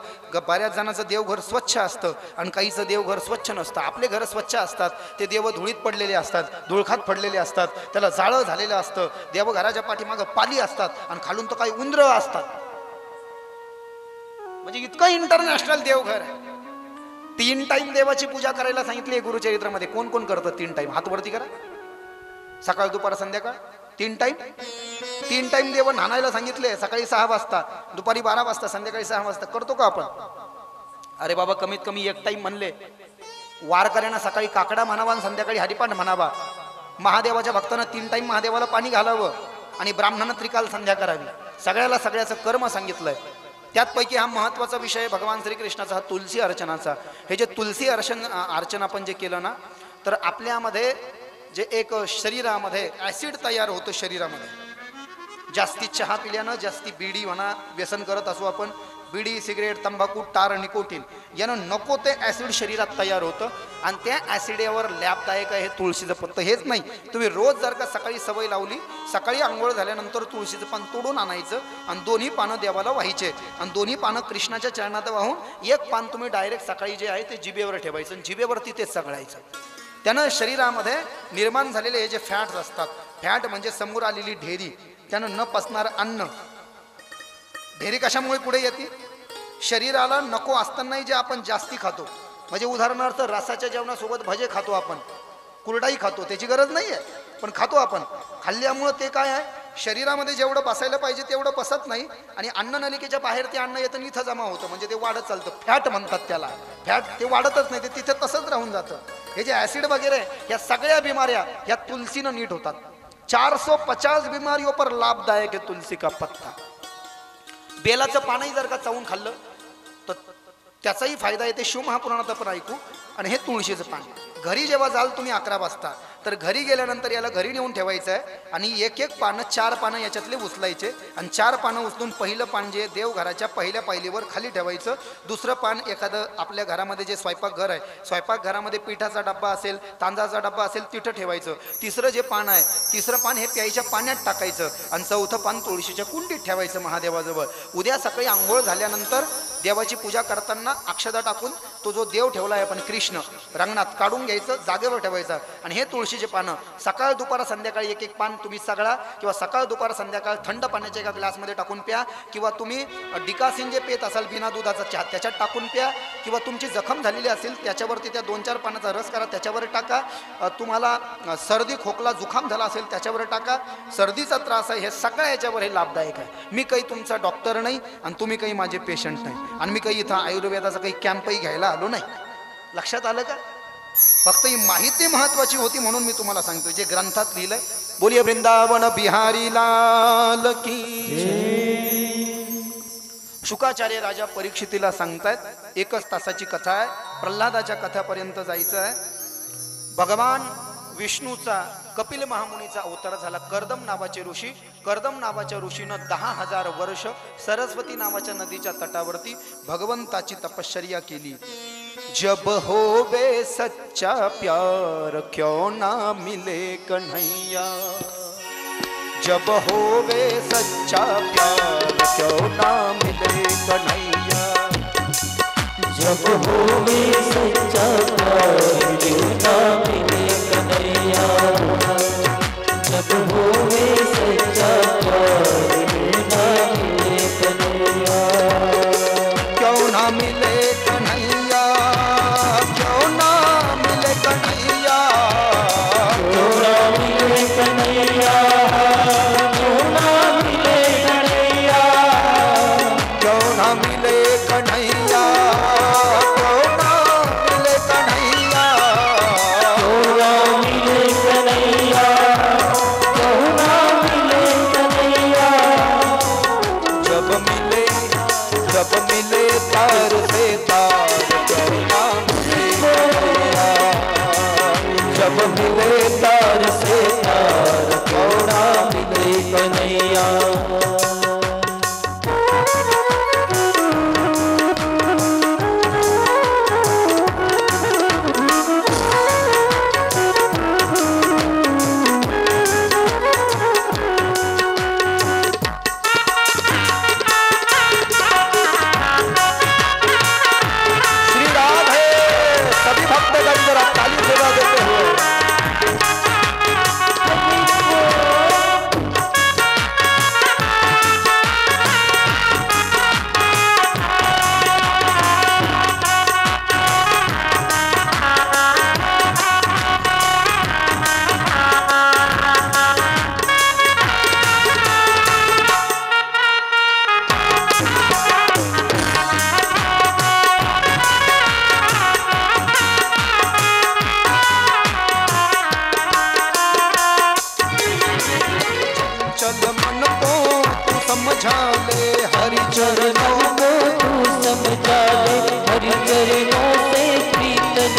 Speaker 1: बऱ्याच जणांचं देवघर स्वच्छ असतं आणि काहीचं देवघर स्वच्छ नसतं. आपले घरं स्वच्छ असतात, ते देव धुळीत पडलेले असतात, धुळखात पडलेले असतात, त्याला जाळं झालेलं असतं. देवघराच्या पाठीमागं पाली असतात आणि खालून तर काही उंदरं असतात. म्हणजे इतकं इंटरनॅशनल देवघर आहे. 3 टाइम देवाची पूजा करायला सांगितली गुरुचरित्रामध्ये. कोण कोण करतं 3 टाइम? हात वरती करा. सकाळ दुपार संध्याकाळ 3 टाइम. 3 टाइम देव न्हाणायला सांगितले. सकाळी 6 वाजता, दुपारी 12 वाजता, संध्याकाळी 6 वाजता. करतो का आपण? अरे बाबा, कमीत कमी 1 टाइम म्हणले. वारकऱ्यांना सकाळी काकडा म्हणावा आणि संध्याकाळी हरिपाठ म्हणावा. महादेवाच्या भक्तांना 3 टाइम महादेवाला पाणी घालावं आणि ब्राह्मणांना त्रिकाल संध्या करावी. सगळ्याला सगळ्याचं कर्म सांगितलंय. त्यातपैकी हा महत्त्वाचा विषय भगवान श्रीकृष्णाचा, हा तुलसी अर्चनाचा. हे जे तुलसी अर्चन आपण जे केलं ना, तर आपल्यामध्ये जे एक शरीरामध्ये ॲसिड तयार होतं. शरीरामध्ये जास्ती चहा पिल्यानं, जास्ती बिडी म्हणा व्यसन करत असो आपण, बिडी, सिगरेट, तंबाखू, टार, निकोटीन यानं नको ते ॲसिड शरीरात तयार होतं आणि त्या ॲसिडवर लाभदायक आहे हे तुळशीचं पत्तं. हेच नाही, तुम्ही रोज जर का सकाळी सवय लावली, सकाळी आंघोळ झाल्यानंतर तुळशीचं पान तोडून आणायचं आणि 2 पानं देवाला व्हायचे आणि 2 पानं कृष्णाच्या चरणात वाहून 1 पान तुम्ही डायरेक्ट सकाळी जे आहे ते जिभेवर ठेवायचं आणि जिभेवरती तेच सगळायचं. त्यानं शरीरामध्ये निर्माण झालेले हे जे फॅट्स असतात, फॅट म्हणजे समोर आलेली ढेरी, त्यानं न पचणारं अन्न. ढेरी कशामुळे पुढे येते? शरीराला नको असतानाही जे आपण जास्ती खातो, म्हणजे उदाहरणार्थ रसाच्या जेवणासोबत भजे खातो आपण, कुरडाई खातो, त्याची गरज नाही आहे पण खातो आपण. खाल्ल्यामुळं ते काय आहे, शरीरामध्ये जेवढं बसायला पाहिजे तेवढं बसत नाही आणि अन्ननलिकेच्या बाहेर ते अन्न येतं, इथं जमा होतं, म्हणजे ते वाढत चालतं. फॅट म्हणतात त्याला. फॅट ते वाढतच नाही, ते तिथे तसंच राहून जातं. हे जे ॲसिड वगैरे या सगळ्या बिमाऱ्या या तुलसीनं नीट होतात. 450 बीमारियों पर लाभदायक है तुलसी का पत्ता. बेलाचं पानही जर का चावून खाल्लं तर त्याचाही फायदा येते. शिवमहापुराणात आपण ऐकू. आणि हे तुळशीचं पान घरी जेव्हा जाल तुम्ही 11 वाजता, तर घरी गेल्यानंतर याला घरी नेऊन ठेवायचं आहे आणि 1-1 पानं, 4 पानं याच्यातले उचलायचे आणि 4 पानं उचलून पहिलं पान जे देवघराच्या पहिल्या पायलीवर खाली ठेवायचं. दुसरं पान एखादं आपल्या घरामध्ये जे स्वयंपाकघर आहे, स्वयंपाकघरामध्ये पिठाचा डब्बा असेल, तांदळाचा डब्बा असेल, तिथं ठेवायचं. तिसरं जे पान आहे, तिसरं पान हे प्यायच्या पाण्यात टाकायचं आणि 4थं पान तुळशीच्या कुंडीत ठेवायचं महादेवाजवळ. उद्या सकाळी आंघोळ झाल्यानंतर देवाची पूजा करताना अक्षता टाकून तो जो देव ठेवला आहे आपण कृष्ण रंगणात काढून घ्यायचं, जागेवर ठेवायचं आणि हे तुळशीचे पानं सकाळ दुपार संध्याकाळी 1-1 पान तुम्ही सगळा, किंवा सकाळ दुपार संध्याकाळ थंड पाण्याच्या एका ग्लासमध्ये टाकून प्या, किंवा तुम्ही डिकासिन जे पेत असाल बिना दुधाचा चहा त्याच्यात टाकून प्या, किंवा तुमची जखम झालेली असेल त्याच्यावरती त्या 2-4 पानाचा रस करा, त्याच्यावर टाका. तुम्हाला सर्दी खोकला जुखाम झाला असेल त्याच्यावर टाका. सर्दीचा त्रास आहे, हे सगळ्या याच्यावर हे लाभदायक आहे. मी काही तुमचा डॉक्टर नाही आणि तुम्ही काही माझे पेशंट नाही आणि मी काही इथं आयुर्वेदाचा काही कॅम्पही घ्यायला आलो नाही. लक्षात आलं का? फक्त ही माहिती महत्वाची होती म्हणून मी तुम्हाला सांगतो जे ग्रंथात लिहिलंय. बोलिये वृंदावन बिहारी लाल की. शुकाचार्य राजा परीक्षितीला सांगतायत 1च तासाची कथा आहे, प्रल्हादाच्या कथापर्यंत जायचं आहे. भगवान विष्णूचा कपिल महामुनीचा अवतार झाला. कर्दम नावाचे ऋषी, कर्दम नावाच्या ऋषीनं 10,000 वर्ष सरस्वती नावाच्या नदीच्या तटावरती भगवंताची तपश्चर्या केली. जब होवे सच्चा प्यार क्यों ना मिले कन्हैया, जब होवे सच्चा प्यार क्यों ना मिले कन्हैया, जब होवे सच्चा प्यार क्यों ना मिले कन्हैया, जब होवे सच्चा प्यार क्यों ना मिले कन्हैया, क्यों ना मिले कन्हैया, क्यों ना मिले कन्हैया, क्यों ना मिले कन्हैया, क्यों ना मिले कन्हैया, क्यों ना मिले कन्हैया, क्यों ना मिले कन्हैया, क्यों ना मिले कन्हैया, क्यों ना मिले कन्हैया, जब मिले तार से तार क्यों ना मिले कन्हैया, जब मिले तार से तार क्यों ना मिले कन्हैया.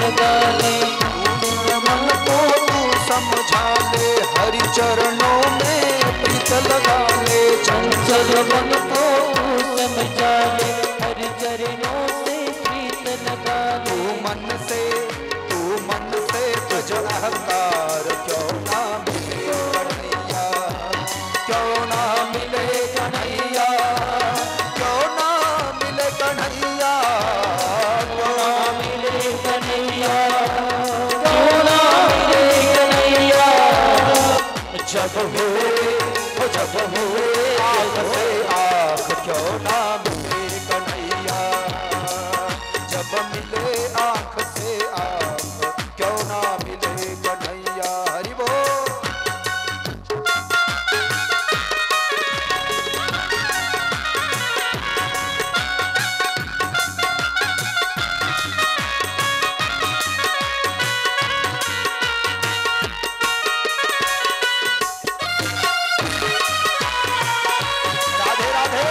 Speaker 2: लगा ले,
Speaker 1: मन को तू समझा ले, हरि चरणों में प्रीत लगा ले।
Speaker 2: चंचल मन को तू समझा ले, हरि चरणों से प्रीत लगा ले।
Speaker 1: तू मन से तुझ अहंकार क्यों ना मिले कन्हैया, क्यों ना मिले कन्हैया, क्यों ना मिले कन्हैया, क्यों ना मिले कन्हैया,
Speaker 2: क्यों ना मिले कन्हैया।
Speaker 1: जब हुए आँख से आँख क्यों ना मिले कन्हैया, जब मिले आँख से आँख क्यों ना मिले कन्हैया। हरि बोल। राधे राधे।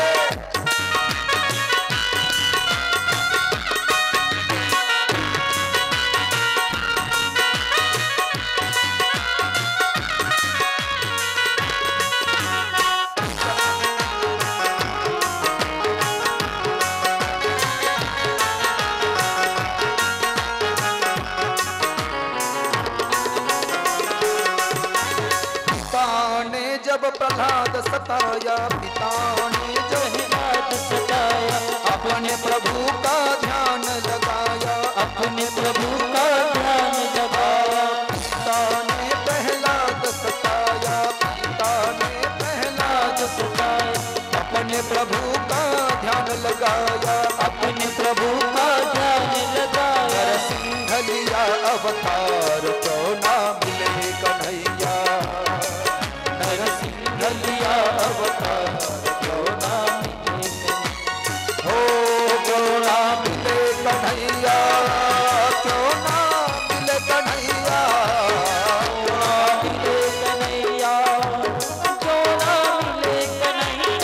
Speaker 1: पिता ने जब प्रहलाद सताया, पिता ने जब
Speaker 2: प्रहलाद सताया,
Speaker 1: अपने प्रभु का ध्यान लगाया,
Speaker 2: अपने प्रभु का ध्यान लगाया।
Speaker 1: पिता ने प्रहलाद सताया, पिता ने प्रहलाद
Speaker 2: सताया,
Speaker 1: अपने प्रभु का ध्यान लगाया,
Speaker 2: अपने प्रभु का ध्यान लगाया।
Speaker 1: नरसिंह लिया अवतार क्यों ना मिले कन्हैया, नरसिंह लिया अवतार क्यों ना हो, क्यों ना मिले कन्हैया, क्यों ना मिले कन्हैया, क्यों ना मिले कन्हैया,
Speaker 2: क्यों ना मिले कन्हैया,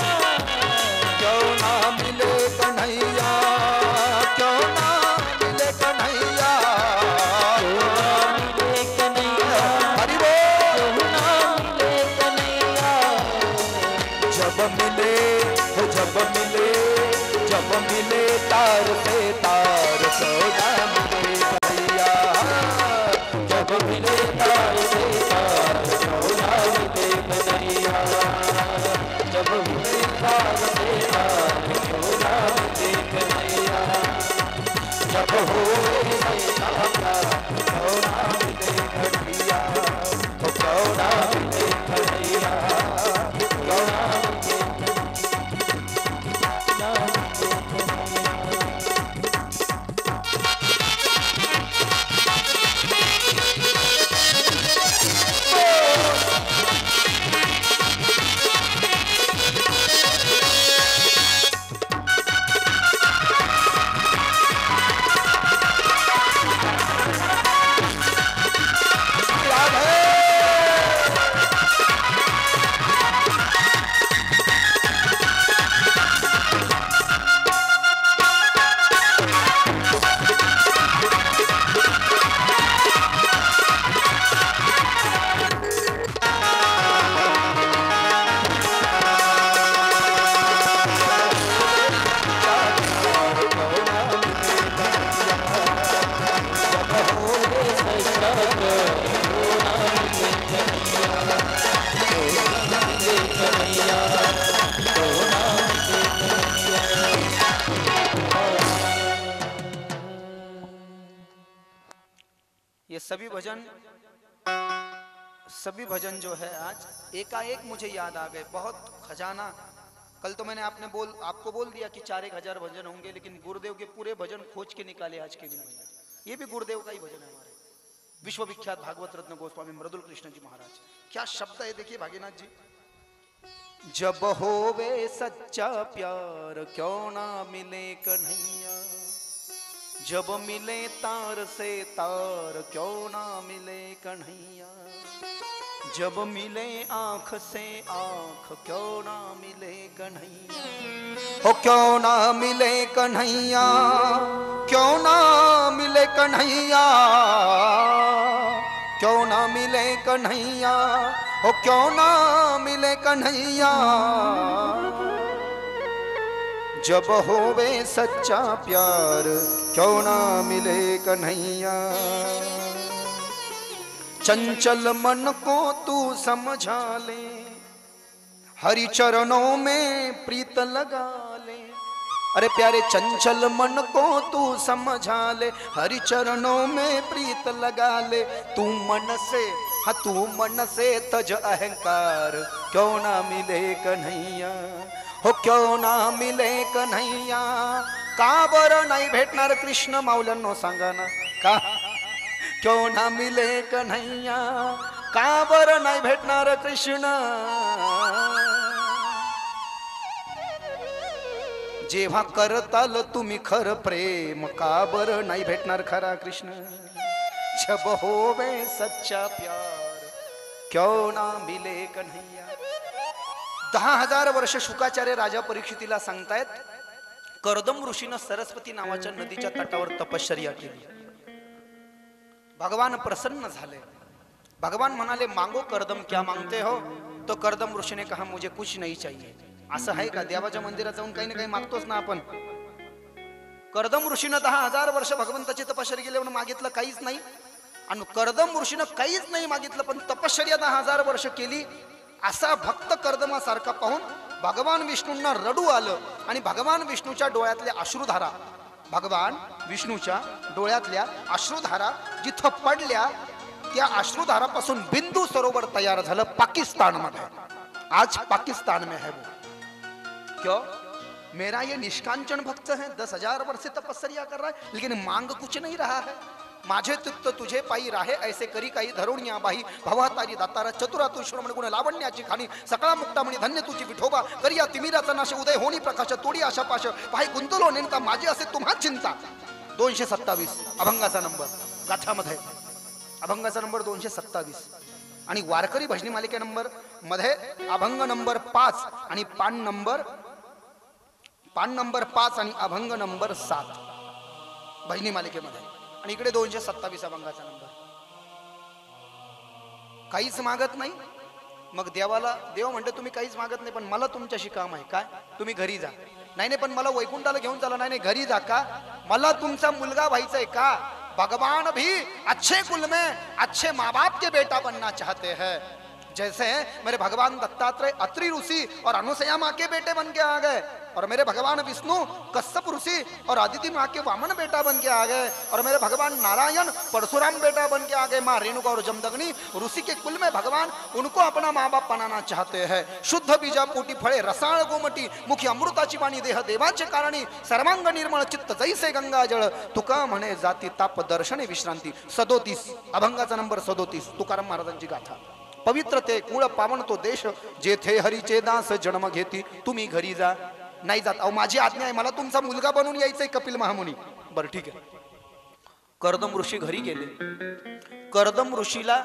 Speaker 1: क्यों ना मिले कन्हैया, क्यों ना मिले कन्हैया,
Speaker 2: क्यों ना मिले कन्हैया।
Speaker 1: हरि बोल।
Speaker 2: क्यों ना मिले कन्हैया।
Speaker 1: जब मिले तार से तार सौदा मिले कन्हैया, जब मिले तार से तार सौदा मिले कन्हैया, जब मिले तार से तार सौदा मिले कन्हैया, जब हो सौदा मिले कन्हैया, सौदा मिले कन्हैया, सौदा ये सभी भजन जो है आज एकाएक मुझे याद आ गए। बहुत खजाना। कल तो मैंने आपको बोल दिया कि 4-1 हजार भजन होंगे, लेकिन गुरुदेव के पूरे भजन खोज के निकाले आज के दिन भजन। ये भी गुरुदेव का ही भजन है हमारे विश्व विख्यात भागवत रत्न गोस्वामी मृदुल कृष्ण जी महाराज। क्या शब्द है देखिए भागीनाथ जी। जब होवे सच्चा प्यार क्यों ना मिले कन्हैया, जब मिले तार से तार क्यों ना मिले कन्हैया, जब मिले आंख से आंख क्यों ना मिले कन्हैया, हो क्यों ना मिले कन्हैया, क्यों ना मिले कन्हैया, क्यों ना मिले कन्हैया, हो क्यों ना मिले कन्हैया, जब होवे सच्चा प्यार क्यों ना मिले कन्हैया। चंचल मन को तू समझा ले, हरि चरणों में प्रीत लगा ले। अरे प्यारे चंचल मन को तू समझा ले, हरि चरणों में प्रीत लगा ले। तू मन से, हाँ तू मन से तज अहंकार क्यों ना मिले कन्हैया, हो क्यों ना मिले कन्हैया। का बरं नाही भेटणार कृष्ण माऊल्यांनो सांगा ना, का क्यों ना मिले कन्हैया, का बरं नाही भेटणार कृष्ण। जेव्हा करताल तुम्ही खर प्रेम, का बरं नाही भेटणार खरा कृष्ण। जब होवे सच्चा प्यार क्यों ना मिले कन्हैया। 10,000 वर्ष शुकाचार्य राजा परीक्षितीला सांगतायत, कर्दम ऋषीनं सरस्वती नावाच्या नदीच्या तटावर तपश्चर्या केली। भगवान प्रसन्न झाले। भगवान म्हणाले, मांगो कर्दम, क्या मांगते हो। तो कर्दम ऋषी ने कहा, मुझे कुछ नहीं चाहिए। असं आहे का, देवाच्या मंदिरात जाऊन काही ना काही मागतोच ना आपण। कर्दम ऋषीनं 10,000 वर्ष भगवंताची तपश्चर्या केली म्हणून मागितलं काहीच नाही, आणि कर्दम ऋषीनं काहीच नाही मागितलं पण तपश्चर्या 10,000 वर्ष केली। असा भक्त कर्दमासारखा पाहून भगवान विष्णूंना रडू आलं, आणि भगवान विष्णूच्या डोळ्यातल्या अश्रुधारा, भगवान विष्णूच्या डोळ्यातल्या अश्रुधारा जिथं पडल्या, त्या अश्रुधारापासून बिंदू सरोवर तयार झालं पाकिस्तानमध्ये। आज पाकिस्तान में है वो। क्यों? मेरा ये निष्कांचन भक्त है, 10,000 वर्ष से तपस्या कर रहा है, लेकिन मांग कुछ नहीं रहा है। माझे चित्त तुझे पायी राहे, ऐसे करी काही धरुणिया बाई। भवातारी दातारा चतुरा तू श्रवण गुण लावण्याची खाणी, सकळा मुक्तामणी धन्य तुझी विठोबा। करिया तिमिराचा नाश, उदय होणी प्रकाश, तोडी आशा पाश, पाय गुंतलो नेमता माझी असे तुम्हा चिंता। 227 अभंगाचा नंबर, गाथामध्ये अभंगाचा नंबर 227। आणि वारकरी भजनी मालिके नंबर मध्ये अभंग नंबर 5 आणि पान नंबर 5 आणि अभंग नंबर 7 भजनी मालिकेमध्ये, आणि इकडे 227 अभंगाचा नंबर। काहीच मागत नाही, मग देवाला, देव म्हणते तुम्ही काहीच मागत नाही पण मला तुमच्याशी काम आहे। काय? तुम्ही घरी जा। नाही नाही पण मला वैकुंठाला घेऊन चला। नाही नाही घरी जा। का? मला तुमचा मुलगा व्हायचा आहे। का? भगवान भी अच्छे कुल में अच्छे माँ बाप के बेटा बनना चाहते हैं। जैसे मेरे भगवान दत्तात्रेय अत्रि ऋषि और अनुसया माँ के बेटे बन के आ गए, और मेरे भगवान विष्णु कश्यप ऋषि और अदिति माँ के वामन बेटा बन के आ गए, और मेरे भगवान नारायण परशुराम बेटा बन के आ गए। माँ रेणुका और जमदग्नि ऋषि के कुल में भगवान उनको अपना माँ बाप बनाना चाहते हैं। शुद्ध बीजा पोटी फळे रसाळ गोमटी, मुखी अमृताची वाणी देह देवाचे कारणी, सर्वांग निर्मळ चित्त जैसे गंगा जळ, तुका म्हणे जाती ताप दर्शने विश्रांती। 37 अभंगाचा नंबर 37 तुकाराम महाराजांची गाथा। पवित्र ते कुळ पावन तो देश, जेथे हरीचे दास जन्म घेती। तुम्ही घरी जा। नाही जात। अहो माझी आज्ञा आहे, मला तुमचा मुलगा बनून यायचंय कपिल महामुनी। बरं ठीक आहे। कर्दम ऋषी घरी गेले। कर्दम ऋषीला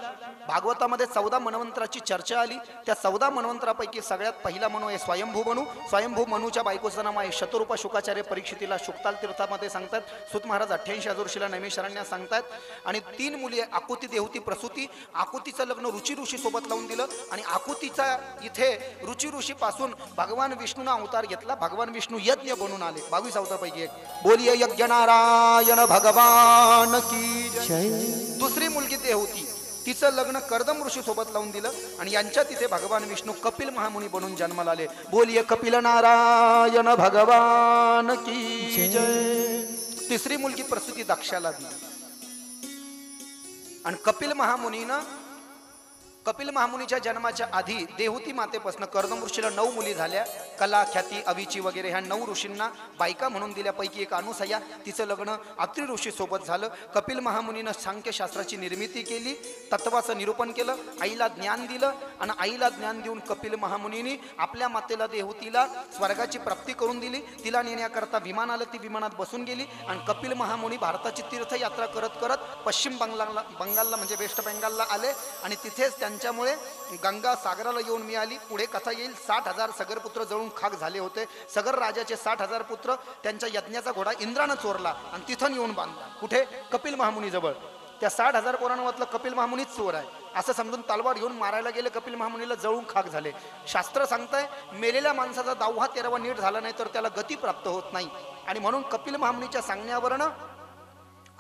Speaker 1: भागवतामध्ये 14 मन्वंतराची चर्चा आली। त्या 14 मन्वंतरापैकी सगळ्यात पहिला मनु आहे स्वयंभू मनु। स्वयंभू मनुच्या बायकोचं नाव आहे शतरूपा। शुकाचार्य परीक्षितीला शुक्ताल तीर्थामध्ये सांगतात। सुत महाराज 88 ऋषीला नैमिषारण्य सांगतात। आणि 3 मुली आहे, आकुती, देवती, प्रसूती। आकुतीचं लग्न रुची ऋषी सोबत लावून दिलं, आणि आकुतीचा इथे रुची ऋषी पासून भगवान विष्णूने अवतार घेतला। भगवान विष्णू यज्ञ बनून आले। 22 अवतारपैकी एक। बोलिये यज्ञ नारायण भगवान की जय। दुसरी मुलगी देवती, तिचं लग्न कर्दम ऋषी सोबत लावून दिलं, आणि यांच्या तिथे भगवान विष्णू कपिल महामुनी बनून जन्माला आले। बोलिये कपिल नारायण भगवान की जय। तिसरी मुलगी प्रसूती दक्षाला दिली, आणि कपिल महामुनीनं कपिल महामुनीच्या जन्माच्या आधी देहुती मातेपासून कर्दम ऋषीला 9 मुली झाल्या. कला, ख्याती, अविची वगैरे ह्या 9 ऋषींना बायका म्हणून दिल्यापैकी एक अनुसया, तिचं लग्न अत्रि ऋषी सोबत झालं. कपिल महामुनीनं सांख्यशास्त्राची निर्मिती केली, तत्वाचं निरूपण केलं, आईला ज्ञान दिलं आणि आईला ज्ञान देऊन कपिल महामुनींनी आपल्या मातेला देहुतीला स्वर्गाची प्राप्ती करून दिली. तिला नेण्याकरता विमान आलं, ती विमानात बसून गेली आणि कपिल महामुनी भारताची तीर्थयात्रा करत करत पश्चिम बंगालला म्हणजे वेस्ट बेंगालला आले आणि तिथेच त्यांच्यामुळे गंगा सागराला येऊन मिळाली. पुढे कथा येईल. 60,000 सगरपुत्र जळून खाक झाले होते. सगर राजाचे 60,000 पुत्र त्यांच्या यज्ञाचा घोडा इंद्रानं चोरला आणि तिथं येऊन बांधला. कुठे? कपिल महामुनी जवळ. त्या 60,000 पोरांमधलं कपिल महामुनीच चोर आहे असं समजून तलवार घेऊन मारायला गेले. कपिल महामुनीला जळून खाक झाले. शास्त्र सांगताय मेलेल्या माणसाचा 10वा 13वा नीट झाला नाही तर त्याला गती प्राप्त होत नाही. आणि म्हणून कपिल महामुनीच्या सांगण्यावरनं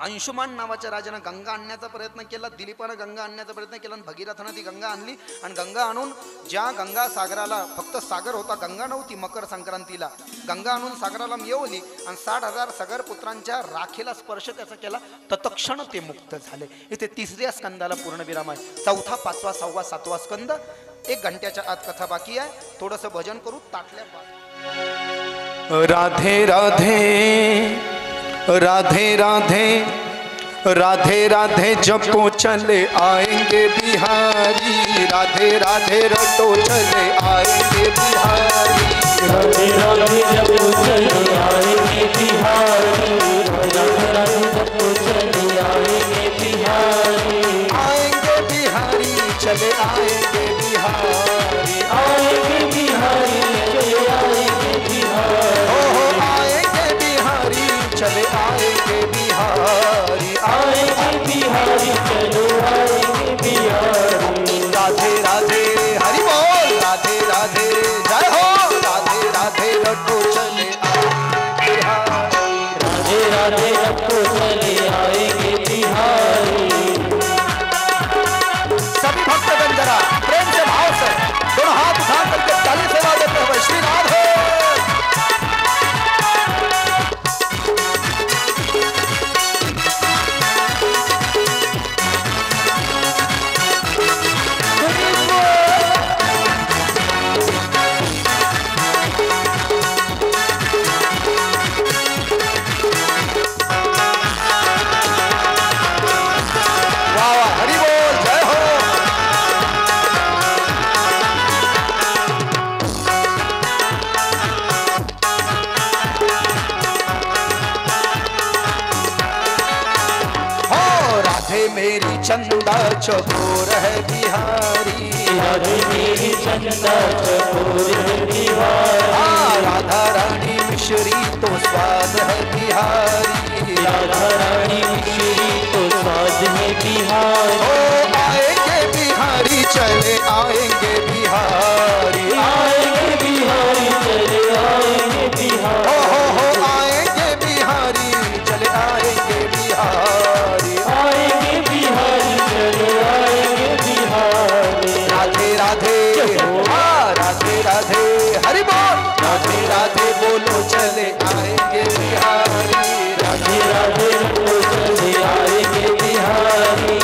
Speaker 1: अंशुमान नावाच्या राजानं गंगा आणण्याचा प्रयत्न केला. दिलीपानं गंगा आणण्याचा प्रयत्न केला आणि भगीरथानं ती गंगा आणली आणि गंगा आणून ज्या गंगा सागराला फक्त सागर होता, गंगा नव्हती, मकर संक्रांतीला गंगा आणून सागराला मिळवली आणि 60,000 सगर पुत्रांच्या राखेला स्पर्श त्याचा केला. तत्क्षण ते मुक्त झाले. इथे 3ऱ्या स्कंदाला पूर्णविराम आहे. 4था, 5वा, 6वा, 7वा स्कंद. 1 घंट्याच्या आत कथा बाकी आहे. थोडंसं भजन करू. ताटल्या
Speaker 3: राधे राधे राधे राधे राधे राधे जपो चले आएंगे बिहारी. राधे राधे रटो चले आएंगे बिहारी.
Speaker 2: राधे राधे जपो चले आएंगे बिहारी. राधे राधे जपो चले आएंगे बिहारी.
Speaker 3: आएंगे बिहारी चले आएंगे बिहारी.
Speaker 2: आएंगे बिहारी चले आएंगे बिहारी.
Speaker 3: हो आएंगे बिहारी चले आएंगे बिहारी.
Speaker 2: आएंगे बिहारी चलो आएंगे बिहारी.
Speaker 3: राधे राधे हरि बोल. राधे राधे जय हो. राधे राधे रटो चले आएंगे बिहारी.
Speaker 2: राधे राधे रखो चले आएंगे बिहारी.
Speaker 3: सभी भक्तगण जरा प्रेम से भाव से दोनों हाथ उठा करके ताली सेवा देते हुए श्री राधे. मेरी चंदा चकोर है बिहारी.
Speaker 2: राधे मेरी चंदा चकोर है बिहारी.
Speaker 3: राधा रानी मिश्री तो स्वाद है बिहारी.
Speaker 2: राधा रानी मिश्री तो स्वाद है बिहारी.
Speaker 3: ओ आएंगे बिहारी चले आएंगे बिहारी.
Speaker 2: आएंगे बिहारी चले आएंगे बिहारी.
Speaker 3: हो आएंगे बिहारी चले आएंगे बिहारी.
Speaker 2: आएंगे बिहारी चले आएंगे बिहारी.
Speaker 3: राधे राधे राधे राधे हरि बोल. राधे राधे बोलो चले आएंगे बिहारी.
Speaker 2: राधे राधे बोलो चले आएंगे बिहारी.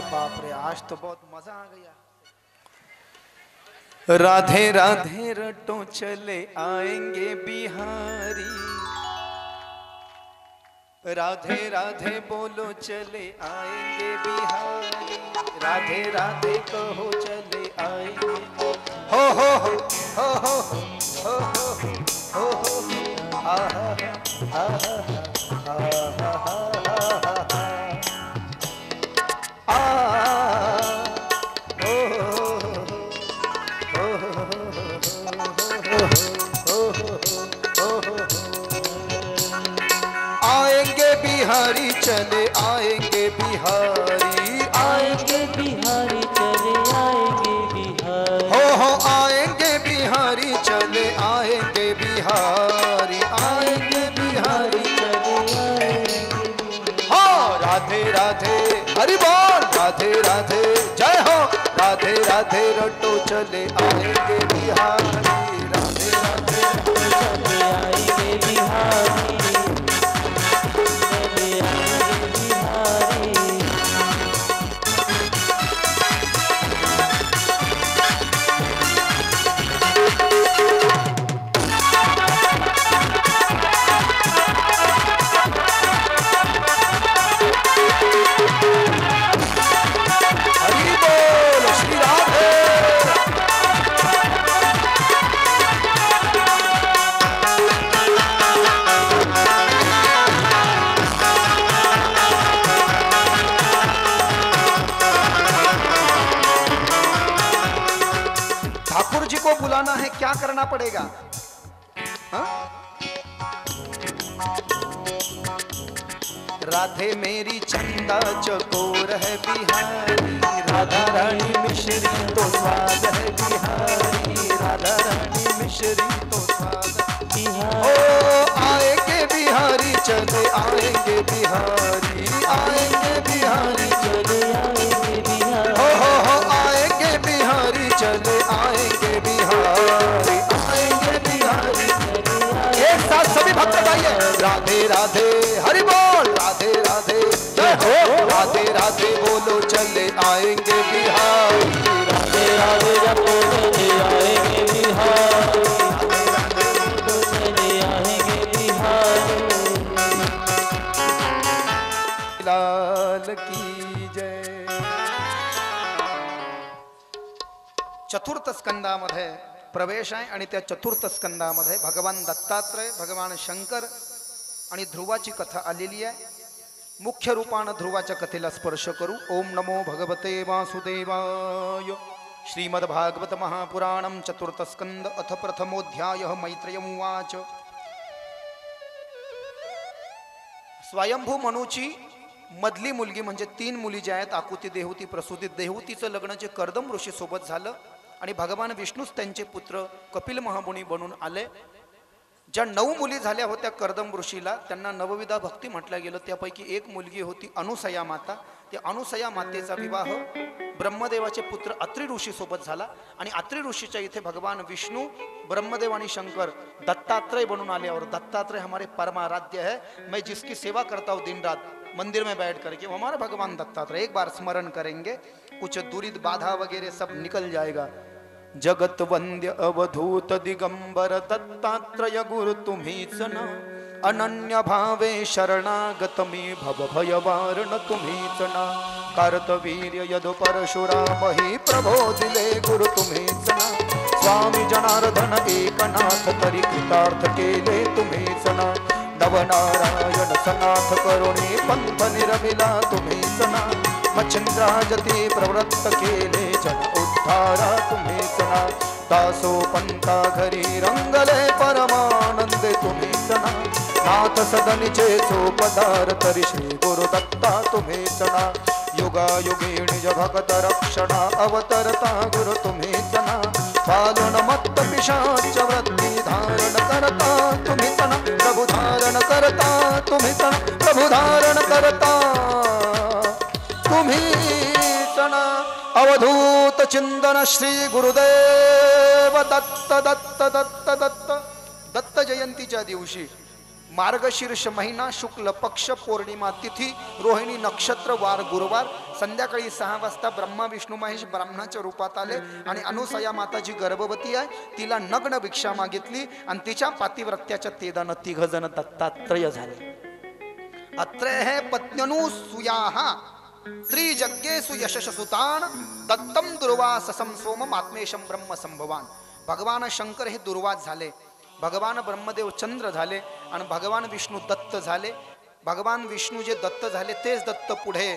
Speaker 1: अरे बाप रे, आज तो बहुत मजा आ गया। राधे राधे रटो चले आएंगे बिहारी, राधे राधे बोलो चले आएंगे बिहारी, राधे राधे कहो चले आएंगे। हो हो हो हो हो हो हो हो आहा आहा आहा बिहारी चले आएंगे बिहारी,
Speaker 2: आएंगे बिहारी चले आएंगे बिहारी,
Speaker 1: हो आएंगे बिहारी चले आएंगे बिहारी, आएंगे बिहारी
Speaker 2: चले आएंगे।
Speaker 1: हो राधे राधे हरि बोल, राधे राधे जय हो, राधे राधे रटो चले आएंगे बिहारी, राधे राधे
Speaker 2: चले आएंगे बिहारी,
Speaker 1: बुलाना है, क्या करना पड़ेगा? हा? राधे मेरी चंदा चकोर है बिहारी, राधा रानी मिश्री तो स्वाद है बिहारी, राधा रानी मिश्री तो स्वाद बिहारी। ओ आएंगे बिहारी चले आएंगे बिहारी, आएंगे बिहारी चले आएंगे बिहारी, हो आएंगे बिहारी चले आएंगे बिहारी, आएंगे बिहारी। एक साथ सभी भक्त गाइए, राधे राधे हरि बोल, राधे राधे जय हो, राधे राधे बोलो चले आएंगे बिहारी, राधे राधे चले आएंगे बिहारी, चले आएंगे बिहारी। लाल की जय। चतुर्थ स्कंदामध्ये प्रवेश आहे आणि त्या चतुर्थ स्कंदामध्ये भगवान दत्तात्रय, भगवान शंकर आणि ध्रुवाची कथा आलेली आहे। मुख्य रूपानं ध्रुवाच्या कथेला स्पर्श करू। ओम नमो भगवते वासुदेवाय। श्रीमद्भागवत महापुराणम चतुर्थ स्कंद अथ प्रथमोध्याय। मैत्रेय उवाच। स्वयंभू मनूची मधली मुलगी म्हणजे तीन मुली ज्या आहेत, आकुती, देहुती, प्रसूती। देहुतीचं लग्न जे कर्दम ऋषी सोबत झालं आणि भगवान विष्णूच त्यांचे पुत्र कपिल महामुनी बनून आले। ज्या 9 मुली झाल्या होत्या कर्दम ऋषीला, त्यांना नवविधा भक्ती म्हटलं गेलं। त्यापैकी एक मुलगी होती अनुसया माता। त्या अनुसया मातेचा विवाह ब्रह्मदेवाचे पुत्र अत्रि ऋषी सोबत झाला आणि अत्रि ऋषीच्या इथे भगवान विष्णू, ब्रह्मदेव आणि शंकर दत्तात्रेय बनून आले। और दत्तात्रेय हमारे परमाराध्य है। मैं जिसकी सेवा करता हूँ दिन रात मंदिर में बैठ करके, वो हमारा भगवान दत्तात्रेय। एक बार स्मरण करेंगे, कुछ दुरित बाधा वगैरह सब निकल जाएगा। जगत वंद्य अवधूत दिगंबर दत्तात्रय गुरु तुम्हीच न, अनन्य भावे शरणागत मी भव भय वारण तुम्हीच न। कार्तवीर्य यद परशुराम ही प्रभो दिले गुरु तुम्हीच न। स्वामी जनार्दन एकनाथ तरी कृतार्थ केले तुम्हीच न। नवनारायण सनाथ करुणी पंथ निरमिला तुम्हीच न। मच्छिंद्राजती प्रवृत्त केले जन उद्धारा तुम्हीच न। दासो पंथा घरी रंगले परमानंदे तुम्हीच न। नाथ सदनिचे चोपदार तरी श्री गुरु दत्ता तुम्हीच न। युगा युगे निज भक्त रक्षणा अवतरता गुरु तुम्हीच न। फालुन मत्त पिशाच वृत्ती धारण करता तुम्हीच न। प्रभु धारण करता तुम्हीच न। प्रभु धारण करता तुम्हीच न। अवधूत चिंतन श्री गुरुदेव दत्त दत्त दत्त दत्त। दत्त जयंतीच्या दिवशी मार्गशीर्ष महिना शुक्ल पक्ष पौर्णिमा तिथी रोहिणी नक्षत्र वार गुरुवार संध्याकाळी 6 वाजता ब्रह्मा विष्णू महेश ब्राह्मणाच्या रूपात आले आणि अनुसया माताजी गर्भवती आहे, तिला नग्न भिक्षा मागितली आणि तिच्या पातिव्रत्याच्या तेदानं 3 जण दत्तात्रय झाले. अत्रेः पत्न्यनु सुयाहा त्रिजज्ञेषु यशस्सुतान दत्तम दुर्वाससं सोमम आत्मेशं ब्रह्म संभवान. भगवान शंकर हे दुर्वास झाले, भगवान ब्रह्मदेव चंद्र झाले आणि भगवान विष्णू दत्त झाले. भगवान विष्णू जे दत्त झाले तेच दत्त पुढे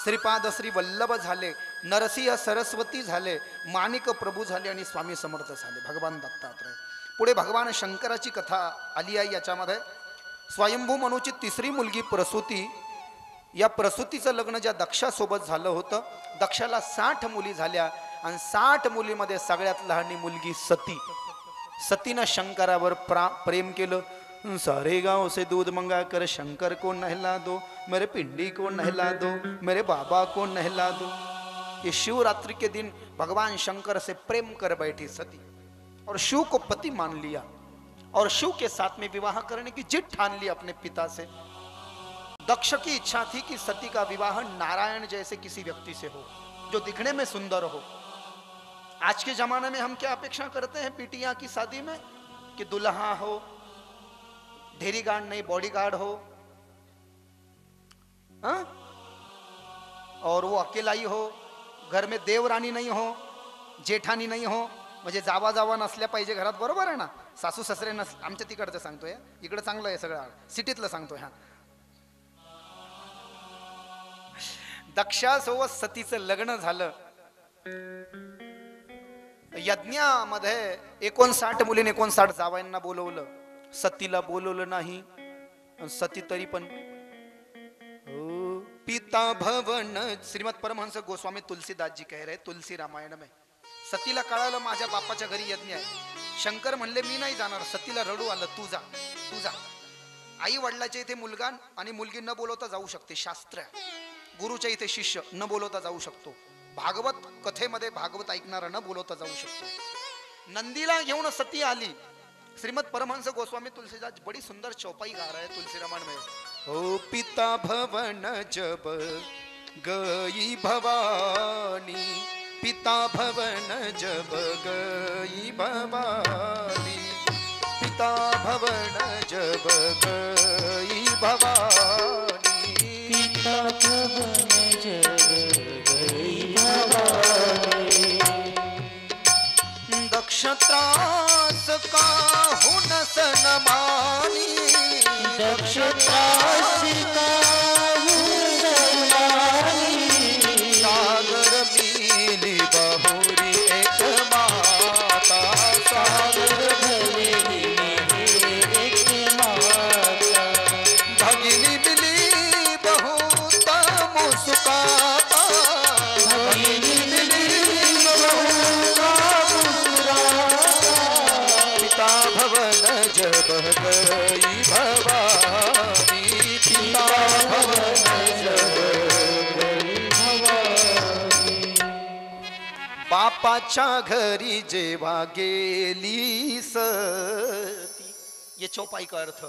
Speaker 1: श्रीपाद श्री वल्लभ झाले, नरसिंह सरस्वती झाले, माणिक प्रभू झाले आणि स्वामी समर्थ झाले भगवान दत्तात्रय. पुढे भगवान शंकराची कथा आली आहे. याच्यामध्ये स्वयंभू मनूची 3री मुलगी प्रसूती. या प्रसूतीचं लग्न ज्या दक्षासोबत झालं होतं, दक्षाला 60 मुली झाल्या आणि 60 मुलीमध्ये सगळ्यात लहान मुलगी सती. सतीनं शंकरावर प्रेम केलं. सारे गांव से दूध मंगा कर शंकर को नहला दो, मेरे पिंडी को नहला दो, मेरे बाबा को नहला दो. ये शिवरात्रि के दिन भगवान शंकर से प्रेम कर बैठी सती और शिव को पति मान लिया और शिव के साथ में विवाह करने की जिद ठान ली अपने पिता से. दक्ष की इच्छा थी कि सती का विवाह नारायण जैसे किसी व्यक्ति से हो जो दिखने में सुंदर हो. आज के जमाने में हम क्या अपेक्षा करते हैं बिटिया की शादी में कि दुल्हा हो, ढेरी गार्ड नहीं बॉडीगार्ड हो, हा? और वो अकेला ही हो, घर में देवरानी नहीं हो, जेठानी नहीं हो, म्हणजे जावा जावा नसल्या पाहिजे घरात. बरोबर आहे ना. सासू सासरे नस. आमच्या तिकडचं सांगतोय, इकडे चांगलं आहे सगळं, सिटीतलं सांगतोय. हा, दक्षासोबत सतीचं लग्न झालं. यज्ञामध्ये 59 मुलीने 59 जावयांना बोलवलं, सतीला बोलवलं नाही. सती तरी पण पिता भवन. श्रीमद परमहंस गोस्वामी तुलसीदास जी कह रहे तुलसी रामायण में, सतीला कळालं माझ्या बापाच्या घरी यज्ञ आहे. शंकर म्हणले मी नाही जाणार. सतीला रडू आलं, तू जा तू जा. आई वडिलाच्या इथे मुलगा आणि मुलगी न बोलवता जाऊ शकते, शास्त्र. गुरुच्या इथे शिष्य न बोलवता जाऊ शकतो. भागवत कथेमध्ये भागवत ऐकणारा न बोलवता जाऊ शकतो. नंदीला घेऊन सती आली. श्रीमद परमहंस गोस्वामी तुलसीदास बड़ी सुंदर चौपाई गा रहे हैं तुलसी रामायण में. ओ पिता भवन जब गई भवानी, पिता भवन जब गई भवानी, पिता भवन जब गई भवानी,
Speaker 2: पिता भवन जब गई भवानी.
Speaker 1: दक्षत्रास का हुनस न मानी,
Speaker 2: दक्षत्रास का हुनस न मानी.
Speaker 1: सागर मिली बहुरी एक माता, सागर
Speaker 2: भले एक माता.
Speaker 1: भगिनी मिली बहुत मुस्काता, भगिनी मिली बहुत मुस्काता. पिता भवन जब गई भवानी, पिता भवन जब गई भवानी. बापाच्या घरी जेव्हा गेली सती. ये चौपाई का अर्थ.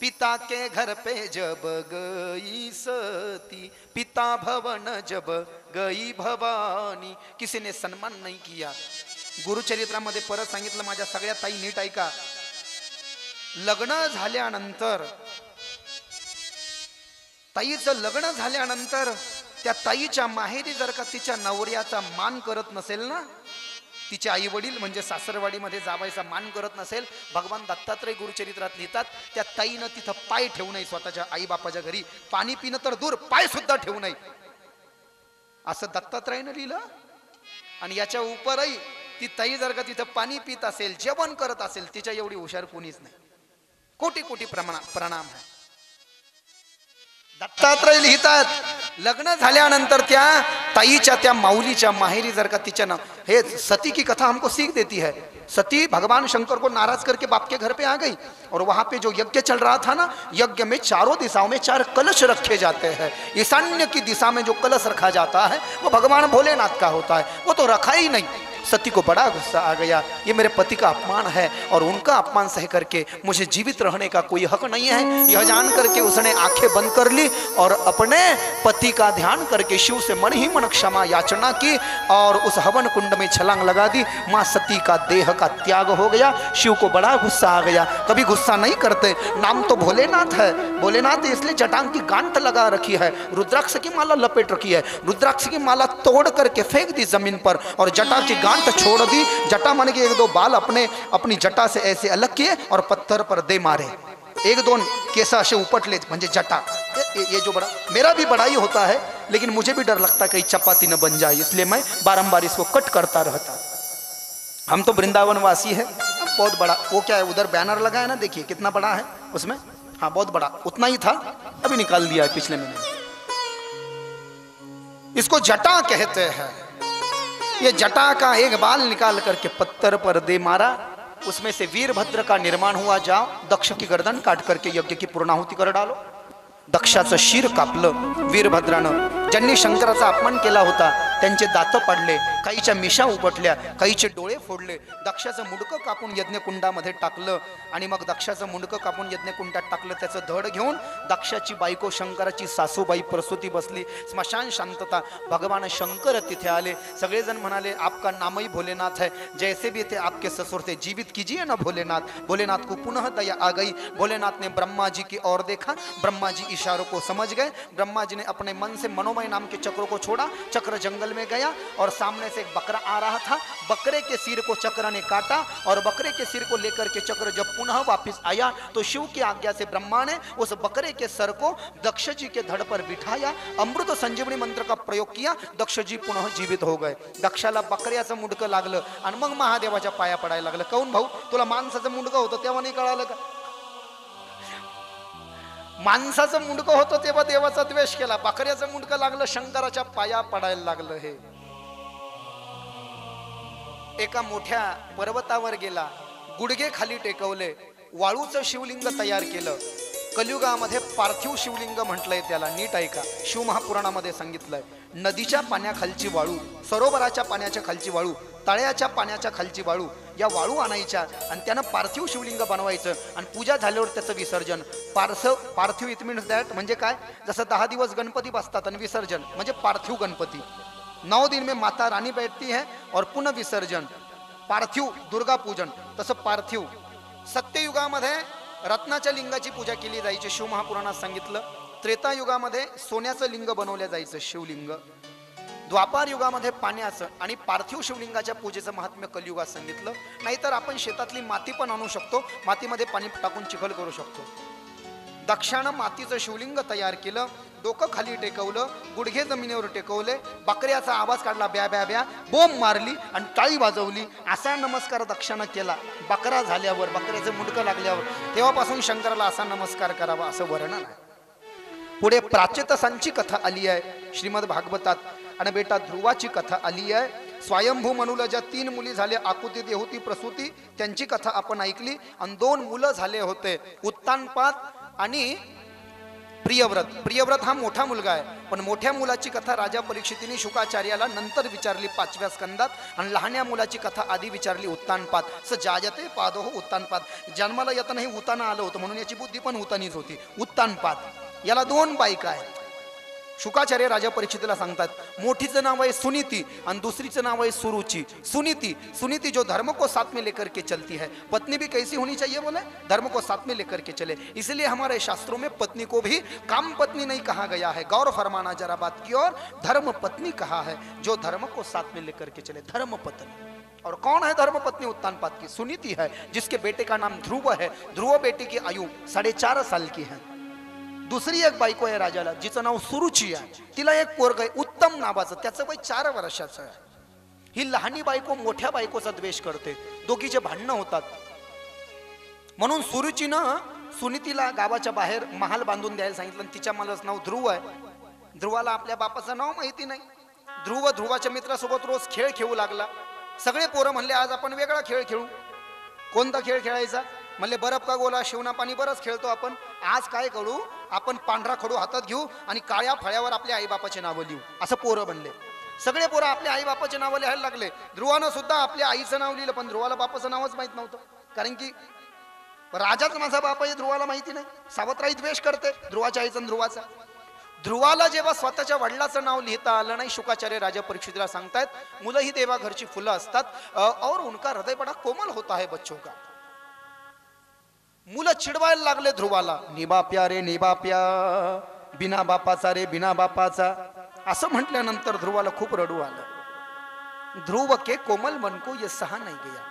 Speaker 1: पिता के घर पे जब गई सती, पिता भवन जब गई भवानी. किसी ने सन्मान नहीं किया. गुरुचरित्रामध्ये परत सांगितलं, माझ्या सगळ्या ताई नीट ऐका. लग्न झाल्यानंतर, ताईचं लग्न झाल्यानंतर त्या ताईच्या माहेरी जर का तिच्या नवऱ्याचा मान करत नसेल ना, तिचे आई वडील म्हणजे सासरवाडीमध्ये जावायचा मान करत नसेल, भगवान दत्तात्रय गुरुचरित्रात लिहितात त्या ताईनं तिथं पाय ठेवू नये. स्वतःच्या आई बापाच्या घरी पाणी पिणं तर दूर, पाय सुद्धा ठेवू नये असं दत्तात्रयनं लिहिलं. आणि याच्या उपरही ती ताई जर का तिथं पाणी पित असेल, जेवण करत असेल, तिच्या एवढी हुशार कोणीच नाही. कोटी कोटी प्रणाम आहे. दत्तात्रय लिहितात, लग्न झाल्यानंतर त्या ताईच्या त्या माऊलीच्या माहेरी जर का तिच्या नाव, हे सती की कथा हमको सीख देती है. सती भगवान शंकर को नाराज करके बाप के घर पे आ गई और वहां पे जो यज्ञ चल रहा था ना, यज्ञ में चारों दिशाओं में 4 कलश रखे जाते हैं. ईशान्य की दिशा में जो कलश रखा जाता है वो भगवान भोलेनाथ का होता है. वो तो रखा ही नहीं. सती को बड़ा गुस्सा आ गया, ये मेरे पति का अपमान है और उनका अपमान सह करके मुझे जीवित रहने का कोई हक नहीं है। यह जान करके उसने आंखें बंद कर ली और अपने पति का ध्यान करके शिव से मन ही मन क्षमा याचना की और उस हवन कुंड में छलांग लगा दी। माँ सती का देह का त्याग हो गया। शिव को बड़ा गुस्सा आ गया। कभी गुस्सा नहीं करते, नाम तो भोलेनाथ है, भोलेनाथ इसलिए जटांग की गांठ लगा रखी है, रुद्राक्ष की माला लपेट रखी है, रुद्राक्ष की माला तोड़ करके फेंक दी जमीन पर और जटा की गांठ छोड़ दी। जटा मन के एक दो बाल अपनी जटा से ऐसे अलग किए और पत्थर पर दे मारे। एक दोन केसा से उपट ले म्हणजे जटा। ये जो बड़ा मेरा भी बड़ा ही होता है, लेकिन मुझे भी डर लगता है कहीं चपाती न बन जाए, इसलिए मैं बारंबार इसको कट करता रहता। हम तो वृंदावन वासी है। बहुत बड़ा वो क्या है, उधर बैनर लगा है ना, देखिए कितना बड़ा है उसमें। हाँ बहुत बड़ा, उतना ही था, अभी निकाल दिया है पिछले महीने। इसको जटा कहते हैं। ये जटा का एक बाल निकाल करके पत्थर पर दे मारा, उसमें से वीरभद्र का निर्माण हुआ। जाओ दक्ष की गर्दन काट करके यज्ञ की पूर्णाहुति कर डालो। दक्षाचं शिर कापलं वीरभद्रानं। ज्यांनी शंकराचा अपमान केला होता त्यांचे दात पडले, काहीच्या मिशा उपटल्या, काहीचे डोळे फोडले। दक्षाचं मुंडकं कापून यज्ञकुंडामध्ये टाकलं आणि मग दक्षाचं मुंडकं कापून यज्ञकुंडात टाकलं। त्याचं धड घेऊन दक्षाची बायको शंकराची सासूबाई प्रसूती बसली। स्मशान शांतता, भगवान शंकर तिथे आले। सगळेजण म्हणाले आपका नाम ही भोलेनाथ है, जैसे भी थे आपके ससुर थे, जीवित कीजिए ना भोलेनाथ। भोलेनाथ को पुनः दया आ गई। भोलेनाथ ने ब्रह्मा जी की ओर देखा, ब्रह्मा जी इशारों को समझ गए। ब्रह्मा जी ने अपने मन से मनोमय नाम के चक्र को छोड़ा। चक्र जंगल में गया और सामने से एक बकरा आ रहा था। बकरे के सिर को चक्र ने काटा और बकरे के सिर को लेकर के चक्र जब पुनः वापस आया तो शिव की आज्ञा से ब्रह्मा ने उस बकरे के सर को दक्ष जी के धड़ पर बिठाया, अमृत संजीवनी मंत्र का प्रयोग किया। दक्ष जी पुनः जीवित हो गए। दक्षाला बकऱ्याचं मुंडकं लागलं आणि मग महादेवाच्या पाया पडायला लागलं। काऊन भाऊ, तुला माणसाचं मुंडकं होतं तेव्हा नाही कळालं का? माणसाचं मुंडकं होतं तेव्हा देवाचा द्वेष केला, बकऱ्याचं मुंडकं लागलं शंकराच्या पाया पडायला लागलं। हे एका मोठ्या पर्वतावर गेला, गुडघे खाली टेकवले, वाळूचं शिवलिंग तयार केलं। कलियुगामध्ये पार्थिव शिवलिंग म्हटलंय त्याला, नीट ऐका। शिव महापुराणामध्ये सांगितलंय नदीच्या पाण्याखालची वाळू, सरोवराच्या पाण्याच्या खालची वाळू, तळ्याच्या पाण्याच्या खालची वाळू, या वाळू आणायच्या आणि त्यानं पार्थिव शिवलिंग बनवायचं आणि पूजा झाल्यावर त्याचं विसर्जन। पार्थिव इट मीन्स दॅट म्हणजे काय, जसं 10 दिवस गणपती बसतात आणि विसर्जन म्हणजे पार्थिव गणपती। 9 दिन में माता रानी बैठती है और पुनः विसर्जन, पार्थिव दुर्गा पूजन। तसं पार्थिव सत्ययुगामध्ये रत्नाच्या लिंगाची पूजा केली जायची, शिव महापुराणात सांगितलं। त्रेतायुगामध्ये सोन्याचं लिंग बनवलं जायचं शिवलिंग। द्वापार युगामध्ये पाण्याचं आणि पार्थिव शिवलिंगाच्या पूजेचं महात्म्य कलियुगात सांगितलं। नाहीतर आपण शेतातली माती पण आणू शकतो, मातीमध्ये पाणी टाकून चिखल करू शकतो। दक्षानं मातीचं शिवलिंग तयार केलं, डोकं खाली टेकवलं, गुडघे जमिनीवर टेकवले, बकऱ्याचा आवाज काढला, ब्या ब्या ब्या, बोंब मारली आणि टाळी वाजवली। असा नमस्कार दक्षानं केला बकरा झाल्यावर, बकऱ्याचं मुंडकं लागल्यावर। तेव्हापासून शंकराला असा नमस्कार करावा असं वर्णन आहे। पुढे प्राचेतसांची कथा आली आहे श्रीमद भागवतात आणि बेटा ध्रुवाची कथा आली आहे। स्वयंभू मनुला ज्या 3 मुली झाल्या, आकुती देहुती प्रसूती, त्यांची कथा आपण ऐकली आणि 2 मुलं झाले होते, उत्तानपाद आणि प्रियव्रत। प्रियव्रत हा मोठा मुलगा आहे, पण मोठ्या मुलाची कथा राजा परीक्षितीने शुकाचार्याला नंतर विचारली 5व्या स्कंदात आणि लहान्या मुलाची कथा आधी विचारली उत्तानपाद। स जायते पादो उत्तानपाद, जन्माला येताना हे उताना आलं होतं म्हणून याची बुद्धी पण उतानीच होती, उत्तानपाद। याला 2 बायका आहेत। शुकाचार्य राजा परीक्षितीला सांगतात, मोठीचं नाव आहे सुनीति और दूसरीचं नाव है सुरुचि। सुनीति, सुनीति जो धर्म को साथ में लेकर के चलती है। पत्नी भी कैसी होनी चाहिए बोले, धर्म को साथ में लेकर के चले। इसलिए हमारे शास्त्रों में पत्नी को भी काम पत्नी नहीं कहा गया है, गौर फरमाना जरा बात की ओर, धर्म पत्नी कहा है, जो धर्म को साथ में लेकर के चले, धर्म पत्नी। और कौन है धर्म पत्नी उत्तानपाद की? सुनीति है, जिसके बेटे का नाम ध्रुव है। ध्रुव बेटे की आयु 4.5 साल की है। दुसरी एक बायको आहे राजाला, जिचं नाव सुरुची आहे, तिला एक पोरग आहे उत्तम नावाचं, त्याचं वय 4 वर्षाचं आहे। ही लहानी बायको मोठ्या बायकोचा द्वेष करते, दोघीचे भांडणं होतात। म्हणून सुरुचीनं सुनीतीला गावाच्या बाहेर महाल बांधून द्यायला सांगितलं आणि तिच्या मालाचं नाव ध्रुव आहे। ध्रुवाला आपल्या बापाचं नाव माहिती नाही। ध्रुव ध्रुवाच्या मित्रासोबत रोज खेळ खेळू लागला। सगळे पोरं म्हणले आज आपण वेगळा खेळ खेळू। कोणता खेळ खेळायचा? म्हणले बरफ का गोला, शिवना पाणी बरंच खेळतो आपण, आज काय करू, आपण पांढरा खडू हातात घेऊ आणि काळ्या फळ्यावर आपल्या आईबापाचे नावं लिहू, असं पोरं बनले। सगळे पोरं आपल्या आई बापाचे नाव लिहायला लागले. ध्रुवानं सुद्धा आपल्या आईचं नाव लिहिलं, पण ध्रुवाला बापाचं नावच माहित नव्हतं. कारण की राजाच माझा बाप आहे ध्रुवाला माहिती नाही. सावत्राई द्वेष करते ध्रुवाच्या आईचा आणि ध्रुवाचा. ध्रुवाला जेव्हा स्वतःच्या वडिलाचं नाव लिहिता आलं नाही, शुकाचार्य राजा परीक्षितला सांगतायत, मुलं ही देवा घरची फुलं असतात और उनका हृदय बड़ा कोमल होता है बच्चों का. मुलं चिडवायला लागले ध्रुवाला, निबाप्या रे निबाप्या, बिना बापाचा रे बिना बापाचा. असं म्हटल्यानंतर ध्रुवाला खूप रडू आलं. ध्रुव के कोमल मन को ये सहा नहीं गया,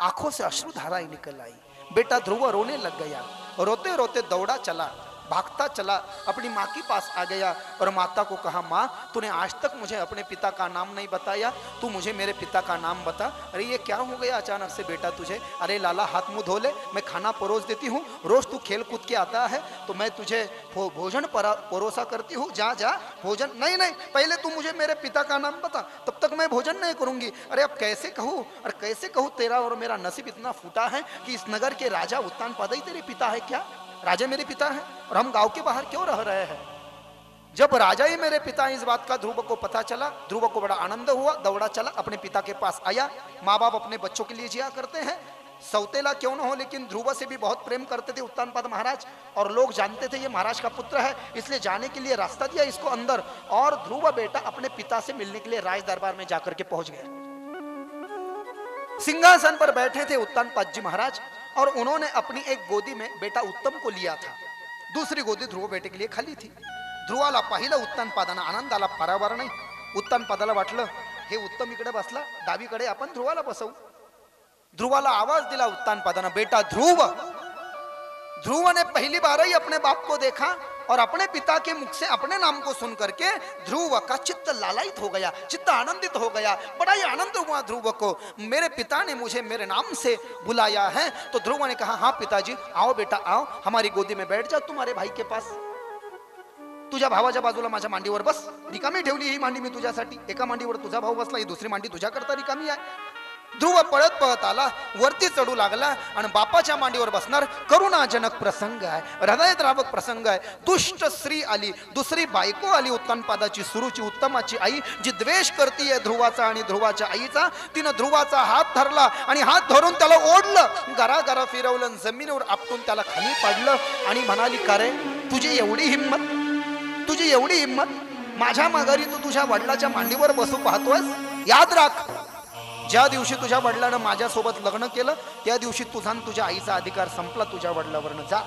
Speaker 1: आंखों से अश्रु धाराएं निकल आई. बेटा ध्रुव रोने लग गया. रोते रोते दौड़ा चला, भागता चला, अपनी माँ के पास आ गया और माता को कहा, माँ तूने आज तक मुझे अपने पिता का नाम नहीं बताया, तू मुझे मेरे पिता का नाम बता. अरे ये क्या हो गया अचानक से बेटा तुझे? अरे लाला हाथ मुंह धो ले, मैं खाना परोस देती हूँ. रोज तू खेल कूद के आता है तो मैं तुझे भोजन परोसा करती हूँ. जा जा भोजन. नहीं नहीं, पहले तू मुझे मेरे पिता का नाम बता, तब तक मैं भोजन नहीं करूंगी. अरे अब कैसे कहूँ, और कैसे कहूँ, तेरा और मेरा नसीब इतना फूटा है कि इस नगर के राजा उत्तानपाद ही तेरे पिता है क्या? राजा मेरे पिता है और हम गांव के बाहर क्यों रह रहे हैं? जब राजा ही मेरे पिता इस बात का ध्रुव को पता चला, ध्रुव को बड़ा आनंद हुआ, दौड़ा चला, अपने पिता के पास आया. माँ बाप अपने बच्चों के लिए जिया करते हैं, सौतेला क्यों न हो, लेकिन ध्रुव से भी बहुत प्रेम करते थे उत्तानपाद महाराज. और लोग जानते थे ये महाराज का पुत्र है, इसलिए जाने के लिए रास्ता दिया इसको अंदर. और ध्रुव बेटा अपने पिता से मिलने के लिए राज दरबार में जाकर के पहुंच गए. सिंहासन पर बैठे थे उत्तानपाद जी महाराज और उन्होंने अपनी एक गोदी में बेटा उत्तम को लिया था. दूसरी गोदी ध्रुव बेटे के लिए खाली थी. ध्रुवाला पाहिलं उत्तानपादानं, आनंदाला पारावार नाही. उत्तानपादाला वाटलं हे उत्तम इकडे बसला, डावीकडे आपण ध्रुवाला बसवू. ध्रुवाला आवाज दिला उत्तानपादानं, बेटा ध्रुव. ध्रुव ने पहली बार ही अपने बाप को देखा और अपने पिता के मुख से अपने नाम को सुन करके ध्रुव का चित्त लालायित हो गया, चित्त आनंदित हो गया. बड़ा ही आनंद हुआ ध्रुव को, मेरे पिता ने मुझे मेरे नाम से बुलाया है. तो ध्रुव ने कहा, हाँ पिताजी, आओ बेटा आओ, हमारी गोदी में बैठ जाओ तुम्हारे भाई के पास. तुझ्या भावाच्या बाजूला माझ्या मांडीवर बस. रिकामी ठेवली ही मांडी मी तुझ्यासाठी. एका मांडीवर तुझा भाऊ बसला, ही दुसरी मांडी तुझ्याकरता रिकामी आहे. ध्रुव पळत पळत आला, वरती चढू लागला आणि बापाच्या मांडीवर बसणार. करुणाजनक प्रसंग आहे, हृदयद्रावक प्रसंग आहे. दुष्ट स्त्री आली, दुसरी बायको आली उत्तानपादाची, सुरुची, उत्तमाची आई, जी द्वेष करतीये ध्रुवाचा आणि ध्रुवाच्या आईचा. तिनं ध्रुवाचा हात धरला आणि हात धरून त्याला ओढलं, गरागरा फिरवलं, जमिनीवर आपटून त्याला खाली पाडलं आणि म्हणाली, का रे तुझी एवढी हिंमत, तुझी एवढी हिंमत, माझ्या माघारी तू तुझ्या वडिलाच्या मांडीवर बसू पाहतोयस? याद राख, ज्या दिवशी तुझ्या वडिलानं माझ्यासोबत लग्न केलं त्या दिवशी तुझा आणि तुझ्या आईचा अधिकार संपला तुझ्या वडिलावरनं. जा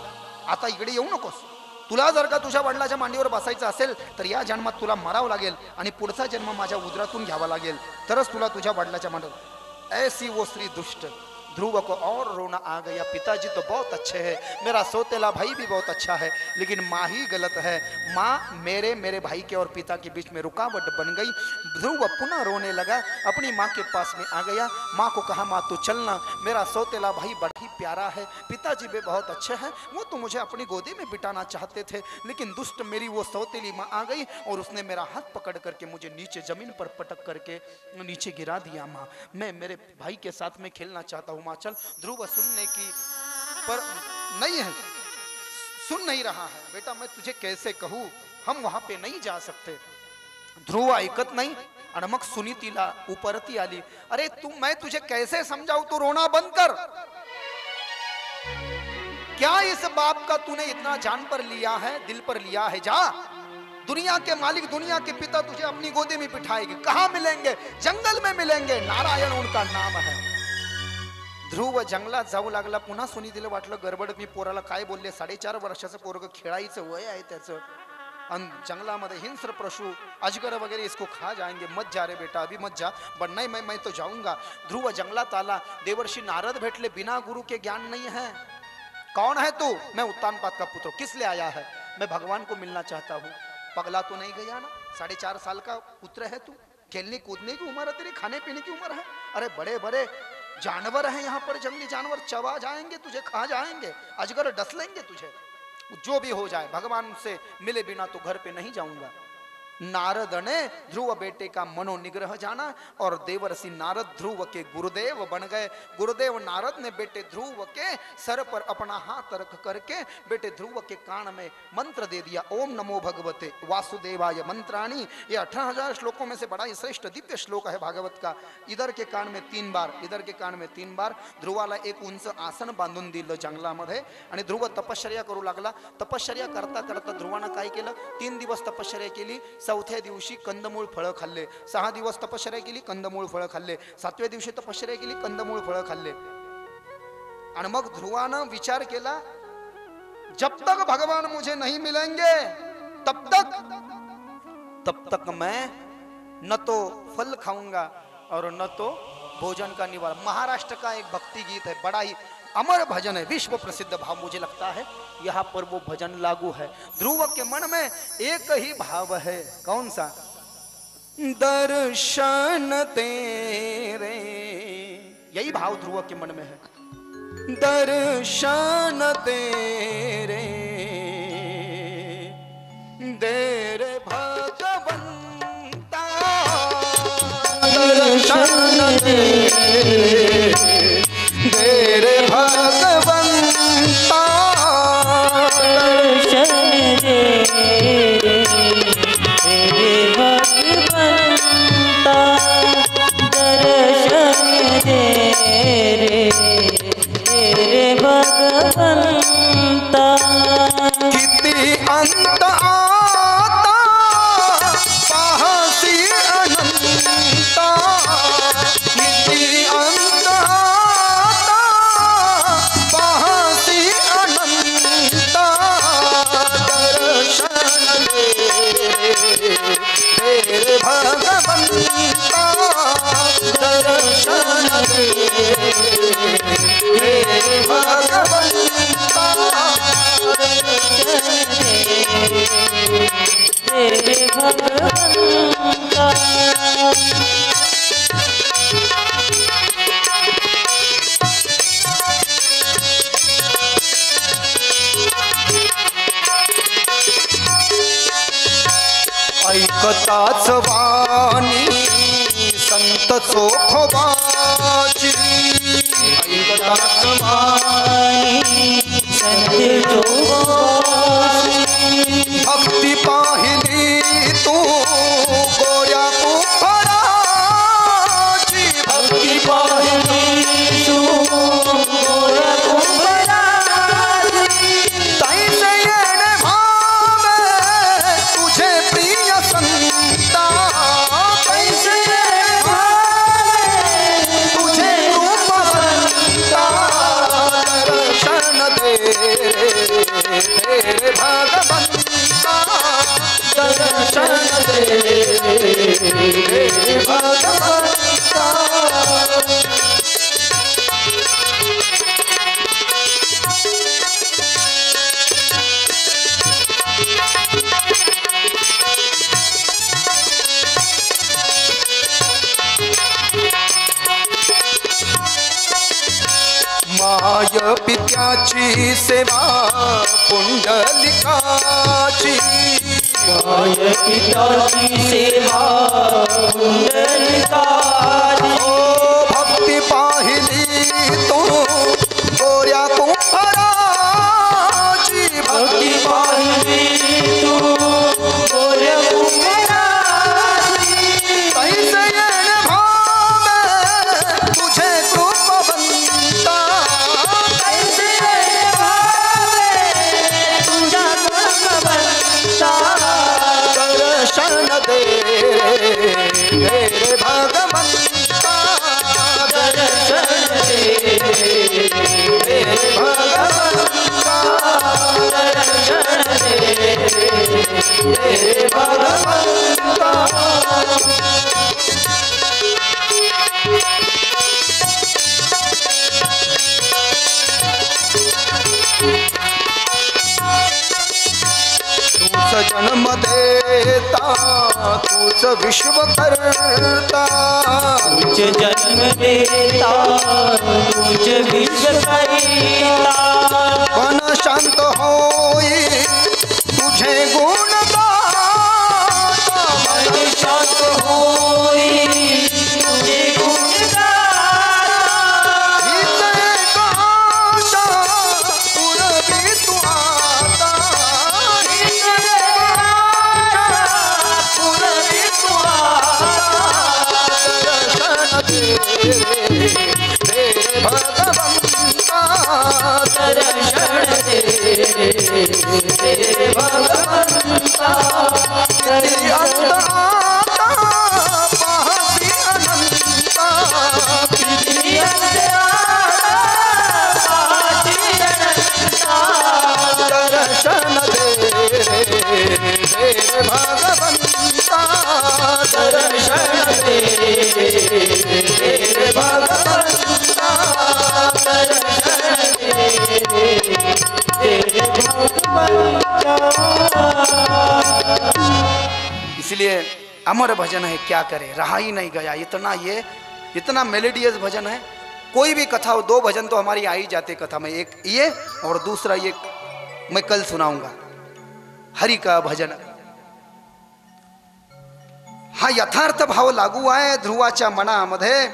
Speaker 1: आता इकडे येऊ नकोस. तुला जर का तुझ्या वडिलाच्या मांडीवर बसायचं असेल तर या जन्मात तुला मरावं लागेल आणि पुढचा जन्म माझ्या उदरातून घ्यावा लागेल, तरच तुला तुझ्या वडिलाच्या मांडीवर. ऐसी वो स्त्री दुष्ट. ध्रुव को और रोना आ गया. पिताजी तो बहुत अच्छे हैं, मेरा सोतेला भाई भी बहुत अच्छा है, लेकिन माँ ही गलत है. माँ मेरे भाई के और पिता के बीच में रुकावट बन गई. ध्रुव पुनः रोने लगा, अपनी माँ के पास में आ गया. माँ को कहा, माँ तू चलना, मेरा सोतेला भाई बड़ा ही प्यारा है, पिताजी भी बहुत अच्छे हैं, वो तो मुझे अपनी गोदी में बिठाना चाहते थे, लेकिन दुष्ट मेरी वो सौतेली माँ आ गई और उसने मेरा हाथ पकड़ करके मुझे नीचे जमीन पर पटक करके नीचे गिरा दिया. माँ मैं मेरे भाई के साथ में खेलना चाहता हूँ, माँ चल. ध्रुव सुनने की पर नहीं है, सुन नहीं रहा है. बेटा मैं तुझे कैसे कहूँ, हम वहां पे नहीं जा सकते. ध्रुव ऐकत नाही आणि मग सुनीतीला उपरती आली. अरे तू, मैं तुझे कैसे समझाऊं, तू रोना बंद कर. क्या इस बाप का तूने इतना जान पर लिया है, दिल पर लिया है? जा, दुनिया के मालिक, दुनिया के पिता तुझे अपनी गोदी में बिठाएंगे. कहाँ मिलेंगे? जंगल में मिलेंगे. नारायण उनका नाम है. ध्रुव जंगलात जाऊ लागला. पुन्हा सुनीतीला वाटलं गडबड, मी पोराला काय बोलले, 4.5 वर्षाचं पोरग, खेळायचं वय आहे त्याचं, आणि जंगलामध्ये हिंस्र पशु अजगर वगैरे इसको खा जाएंगे. मत जा रे बेटा, अभी मत जा. बट नहीं, मैं तो जाऊंगा. ध्रुव जंगलात आला. देवर्षि नारद भेटले. बिना गुरु के ज्ञान नहीं है. कौन है तू? मैं उत्तानपाद का पुत्र. किस लिए आया है? मैं भगवान को मिलना चाहता हूँ. पगला तो नहीं गया ना? 4.5 साल का पुत्र है तू, खेलने कूदने की उम्र है तेरी, खाने पीने की उम्र है. अरे बड़े बड़े जानवर हैं यहाँ पर, जंगली जानवर चबा जाएंगे तुझे, खा जाएंगे, अजगर डस लेंगे तुझे. जो भी हो जाए, भगवान से मिले बिना तो घर पे नहीं जाऊंगा. नारद ने ध्रुव बेटे का मनोनिग्रह जाना और देवर्षि नारद ध्रुव के गुरुदेव बन गए। गुरुदेव नारद ने बेटे ध्रुव के सर पर अपना हाथ रख करके बेटे ध्रुव के कान में मंत्र दे दिया, ओम नमो भगवते वासुदेवाय मंत्राणी। ये 18,000 श्लोकों में से बड़ा ही श्रेष्ठ दिव्य श्लोक है भागवत का। इधर के कान में 3 बार, इधर के कान में 3 बार। ध्रुवाला एक उंच आसन बांधून दिलं जंगलामध्ये आणि ध्रुव तपश्चर्या करू लागला। तपश्चर्या करता करता ध्रुवानं काय केलं, 3 दिवस तपश्चर्या केली, 4थ्या दिवशी कंदमूळ फळं खाल्ले, 6 दिवस तपश्चर्या केली, कंदमूळ फळं खाल्ले, 7व्या दिवशी तपश्चर्या केली, कंदमूळ फळं खाल्ले। आणि मग ध्रुवानं विचार केला, जब तक भगवान मुझे नहीं मिलेंगे तब तक मैं न तो फल खाऊंगा और न तो भोजन का निवारण। महाराष्ट्र का एक भक्ति गीत है, बड़ा ही अमर भजन है, विश्व प्रसिद्ध भाव। मुझे लगता है यहाँ पर वो भजन लागू है। ध्रुव के मन में एक ही भाव है, कौन सा? दर्शन तेरे, यही भाव ध्रुव के मन में है। दर्शन तेरे तेरे भगवंता, दर्शन तेरे तेरे भगवंता,
Speaker 2: दर्शन दे तेरे भगवंता, दर्शन दे तेरे भगवंता।
Speaker 1: किति अंत आता पाहसी अनंता, किति अंत आता पाहसी अनंता, दर्शन दे तेरे भगवंता, दर्शन दे तेरे भगवंता,
Speaker 2: तेरे भगवंता।
Speaker 1: ऐकताच वाणी संत चोखवाची, ऐकताच
Speaker 2: वाणी संत चोखवाची,
Speaker 1: भक्ती पाहिली तू गोऱ्या कुंभाराची, भक्ती पाहिली
Speaker 2: तू गोऱ्या कुंभाराची,
Speaker 1: तैसे येणे भावे तुझे प्रिय संता, तैसे येणे भावे तुझे रूप संता, दर्शन दे तेरे भगवंता, दर्शन दे तेरे भगवंता। माय पित्याची सेवा पुंडलिकाची,
Speaker 2: माय पिताची सेवा पुंडलिकाची,
Speaker 1: ओ भक्ती पाहिली तू गोऱ्या कुंभाराची, भक्ती पाहिली
Speaker 2: तू गोऱ्या कुंभाराची,
Speaker 1: तैसे येणे भावे तुझे कृपवंता,
Speaker 2: तैसे भावे तुझा भगवंता,
Speaker 1: दर्शन दे तेरे भगवंता,
Speaker 2: दर्शन दे
Speaker 1: तेरे भगवंता,
Speaker 2: दर्शन दे
Speaker 1: तेरे भगवंता। तूच जन्म देता, तूच विश्व करता,
Speaker 2: तुझ जन्म देता, तुझ विश्व करता,
Speaker 1: मन शांत होई तुझे गुण गाता, इसलिए अमर भजन है, क्या करे, रहा ही नहीं गया। इतना मेलेडियस भजन है। कोई भी कथा हो, 2 भजन तो हमारी आ ही जाते कथा में, एक ये और दूसरा ये मैं कल सुनाऊंगा, हरि का भजन। हा यथार्थ भाव लागू आहे ध्रुवाच्या मनामध्ये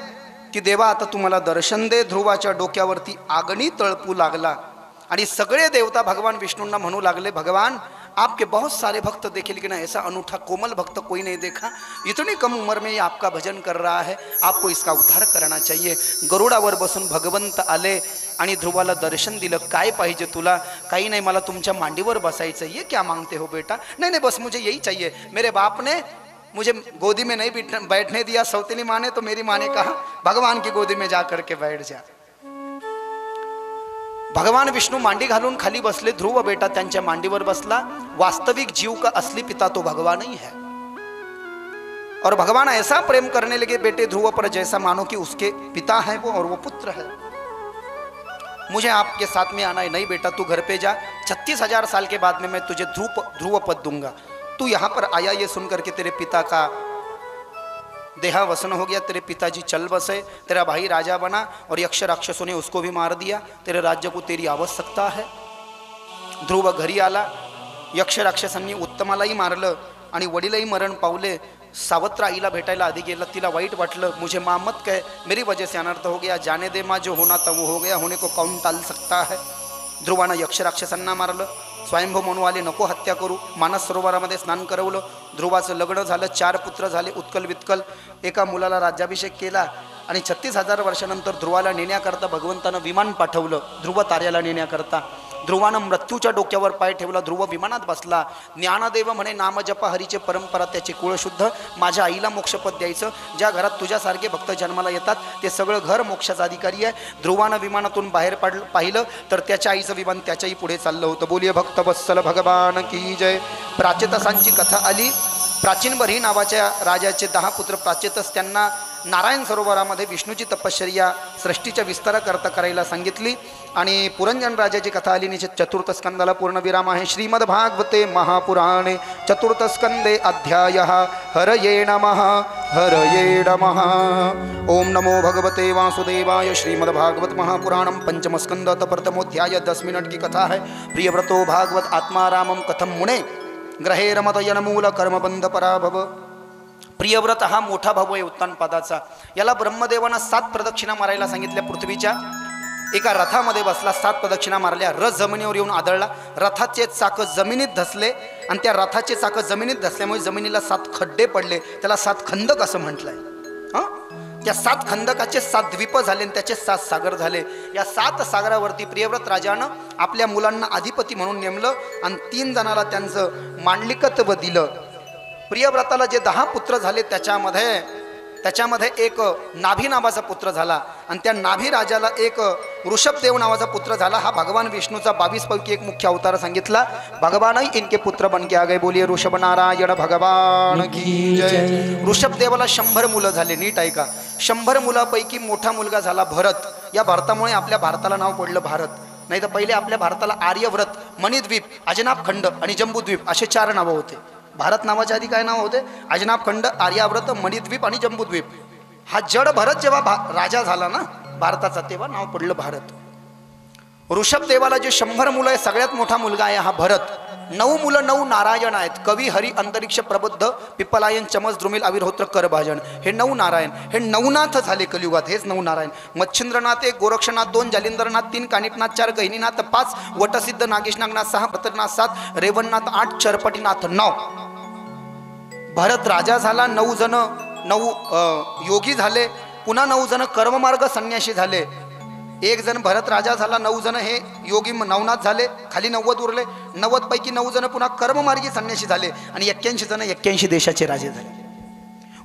Speaker 1: की देवा आता तुम्हाला दर्शन दे। ध्रुवाच्या डोक्यावरती आगनी तळपू लागला आणि सगळे देवता भगवान विष्णूंना म्हणू लागले, भगवान आपके बहुत सारे भक्त देखे लेकिन ऐसा अनूठा कोमल भक्त कोई नहीं देखा। इतनी कम उम्र में ये आपका भजन कर रहा है, आपको इसका उद्धार करना चाहिए। गरुडावर बसून भगवंत आले आणि ध्रुवाला दर्शन दिलं। काय पाहिजे तुला? काही नाही, मला तुमच्या मांडीवर बसायचं। ये क्या मांगते हो बेटा? नहीं नहीं बस मुझे यही चाहिए। मेरे बाप ने मुझे गोदी में नहीं बैठने दिया, सौतेली माँ ने, तो मेरी माँ ने कहा भगवान की गोदी में जा करके बैठ जा। भगवान विष्णु मांडी घालून खाली बसले, ध्रुव बेटा त्यांच्या मांडीवर बसला। वास्तविक जीव का असली पिता तो भगवान ही है और भगवान ऐसा प्रेम करने लगे बेटे ध्रुव पर जैसा मानो कि उसके पिता है वो और वो पुत्र है। मुझे आपके साथ में आना है। नहीं बेटा तू घर पे जा, 36,000 साल के बाद में मैं तुझे ध्रुव पद दूंगा। तू यहाँ पर आया ये सुन करके तेरे पिता का देहावसन हो गया, तेरे पिताजी चल बसे, तेरा भाई राजा बना और यक्ष राक्षसों ने उसको भी मार दिया। तेरे राज्य को तेरी आवश्यकता है। ध्रुव घरी आला, यक्ष राक्षसांनी उत्तमालाही मारलं आणि वडीलही मरण पावले। सावत्र आईला भेटायला आधी गेला, तिला वाईट वाटलं, मुझे माँ मत कह, मेरी वजह से अनर्थ हो गया, जाने दे माँ, जो होना था वो हो गया, होने को कौन टाल सकता है। ध्रुवानं यक्ष राक्षसांना मारलं, स्वयंभू म्हणू आले नको हत्या करू, मानस सरोवरामध्ये स्नान करवलं। ध्रुवाचं लग्न झालं, 4 पुत्र झाले, उत्कल वित्कल। एका मुलाला राज्याभिषेक केला आणि 36,000 वर्षानंतर ध्रुवाला नेण्याकरता भगवंतानं विमान पाठवलं, ध्रुव ताऱ्याला नेण्याकरता। ध्रुवानं मृत्यूच्या डोक्यावर पाय ठेवला, ध्रुव विमानात बसला। ज्ञानदेव म्हणे नामजपा हरीचे परंपरा, त्याचे कुळ शुद्ध, माझ्या आईला मोक्षपद द्यायचं। ज्या घरात तुझ्यासारखे भक्त जन्माला येतात ते सगळं घर मोक्षाचा अधिकारी आहे। ध्रुवानं विमानातून बाहेर पाहिलं तर त्याच्या आईचं विमान त्याच्याही पुढे चाललं होतं। बोलिये भक्त वत्सल भगवान की जय। प्राचेतसांची कथा आली। प्राचीन बरी नावाच्या राजाचे 10 पुत्र प्राचेतस, त्यांना नारायण सरोवरामध्ये विष्णूची तपश्चर्या सृष्टीच्या विस्ताराकरता करायला सांगितली आणि पुरंजन राजाची कथा आली। निश्चित 4th स्कंदाला पूर्ण विराम आहे। श्रीमद भागवते महापुराणे 4th स्कंदे अध्यायः हरये नमः हरये नमः। ओम नमो भगवते वासुदेवाय। श्रीमद भागवत महापुराणम 5म स्कंद प्रथमोध्याय 10 मिनट की कथा है। प्रियव्रतो भागवत आत्मा रामम कथम मुने ग्रहे रमत यनमूल कर्मबंध पराभव। प्रियव्रत हा मोठा भाऊ आहे उत्तानपादाचा। याला ब्रह्मदेवानं 7 प्रदक्षिणा मारायला सांगितल्या पृथ्वीच्या। एका रथामध्ये बसला, 7 प्रदक्षिणा मारल्या, रथ जमिनीवर येऊन आदळला, रथाचे चाक जमिनीत धसले आणि त्या रथाचे चाक जमिनीत धसल्यामुळे जमिनीला 7 खड्डे पडले, त्याला 7 खंदक असं म्हटलंय। त्या 7 खंदकाचे 7 द्वीप झाले आणि त्याचे 7 सागर झाले। या 7 सागरावरती प्रियव्रत राजानं आपल्या मुलांना अधिपती म्हणून नेमलं आणि 3 जणाला त्यांचं मांडलिकत्व दिलं। प्रियव्रताला जे 10 पुत्र झाले त्याच्यामध्ये एक नाभी नावाचा पुत्र झाला आणि त्या नाभी राजाला एक ऋषभदेव नावाचा पुत्र झाला। हा भगवान विष्णूचा 22 पैकी एक मुख्य अवतार सांगितला। भगवानही इनके पुत्र बन के आ गए। बोलिए ऋषभ नारायण भगवान की जय। ऋषभदेवाला 100 मुलं झाले। नीट ऐका, 100 मुलापैकी मोठा मुलगा झाला भरत। या भरतामुळे आपल्या भारताला नाव पडलं भारत। नाही तर पहिले आपल्या भारताला आर्यव्रत, मणिद्वीप, अजनाब खंड आणि जम्बूद्वीप असे 4 नावं होते। भारत नावाच्या आधी काय नाव होते? अजनाब खंड, आर्याव्रत, मणिद्वीप आणि जम्बूद्वीप। हा जड भरत जेव्हा राजा झाला ना भारताचा तेव्हा नाव पडलं भारत। ऋषभदेवाला जे 100 मुलं आहे सगळ्यात मोठा मुलगा आहे हा भरत। 9 मुलं 9 नारायण आहेत। कवी, हरी, अंतरिक्ष, प्रबुद्ध, पिप्पलायन, चमस, द्रुमिल, अविरहोत्र, करभाजन, हे 9 नारायण। हे नवनाथ झाले कलियुगात, हेच 9 नारायण। मच्छिंद्रनाथ 1, गोरक्षनाथ 2, जालिंदरनाथ 3, कानिटनाथ 4, गहिनीनाथ 5, वटसिद्ध, नागेशनागनाथ 6, पत्रनाथ 7, रेवणनाथ 8, चरपटीनाथ 9। भरत राजा झाला, 9 जण योगी झाले, पुन्हा 9 जण कर्ममार्ग संन्यासी झाले। 1 जण भरत राजा झाला, 9 जण हे योगी नवनाथ झाले, खाली 90 उरले। 90 पैकी 9 जण पुन्हा कर्ममार्गी संन्यासी झाले आणि 81 जण 81 देशाचे राजे झाले।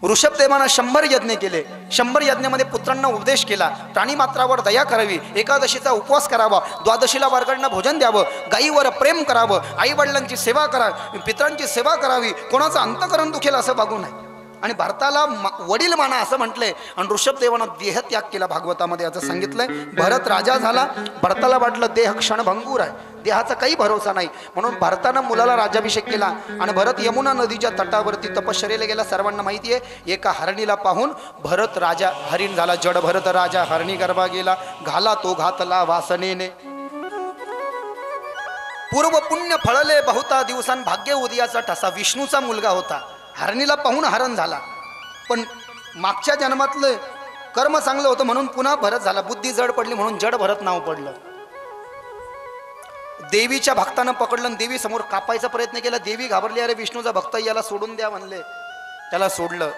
Speaker 1: ऋषभदेवानं 100 यज्ञ केले। 100 यज्ञामध्ये पुत्रांना उपदेश केला, प्राणीमात्रावर दया करावी, एकादशीचा उपवास करावा, द्वादशीला वर्गणनं भोजन द्यावं, गायीवर प्रेम करावं, आई वडिलांची सेवा करावी, पितरांची सेवा करावी, कोणाचं अंतकरण दुखेल असं बघू नये। आणि भरताला वडील माना असं म्हटलंय आणि ऋषभदेवानं देहत्याग केला भागवतामध्ये असं सांगितलंय. भरत राजा झाला. भरताला वाटलं देह क्षणभंगूर आहे, देहाचा काही भरोसा नाही, म्हणून भरतानं मुलाला राज्याभिषेक केला आणि भरत यमुना नदीच्या तटावरती तपश्चर्येला गेला. सर्वांना माहिती आहे, एका हरणीला पाहून भरत राजा हरिण झाला. जड भरत राजा हरणी गर्भा गेला, घाला तो घातला वासनेने. पूर्व पुण्य फळले बहुता दिवसां भाग्य उदयाचा ठसा. विष्णूचा मुलगा होता, हरणीला पाहून हरण झाला, पण मागच्या जन्मातलं कर्म चांगलं होतं म्हणून पुन्हा भरत झाला. बुद्धी जड पडली म्हणून जड भरत नाव पडलं. देवीच्या भक्तानं पकडलं आणि देवी समोर कापायचा प्रयत्न केला. देवी घाबरली, अरे विष्णूचा भक्त याला सोडून द्या म्हणले. त्याला सोडलं.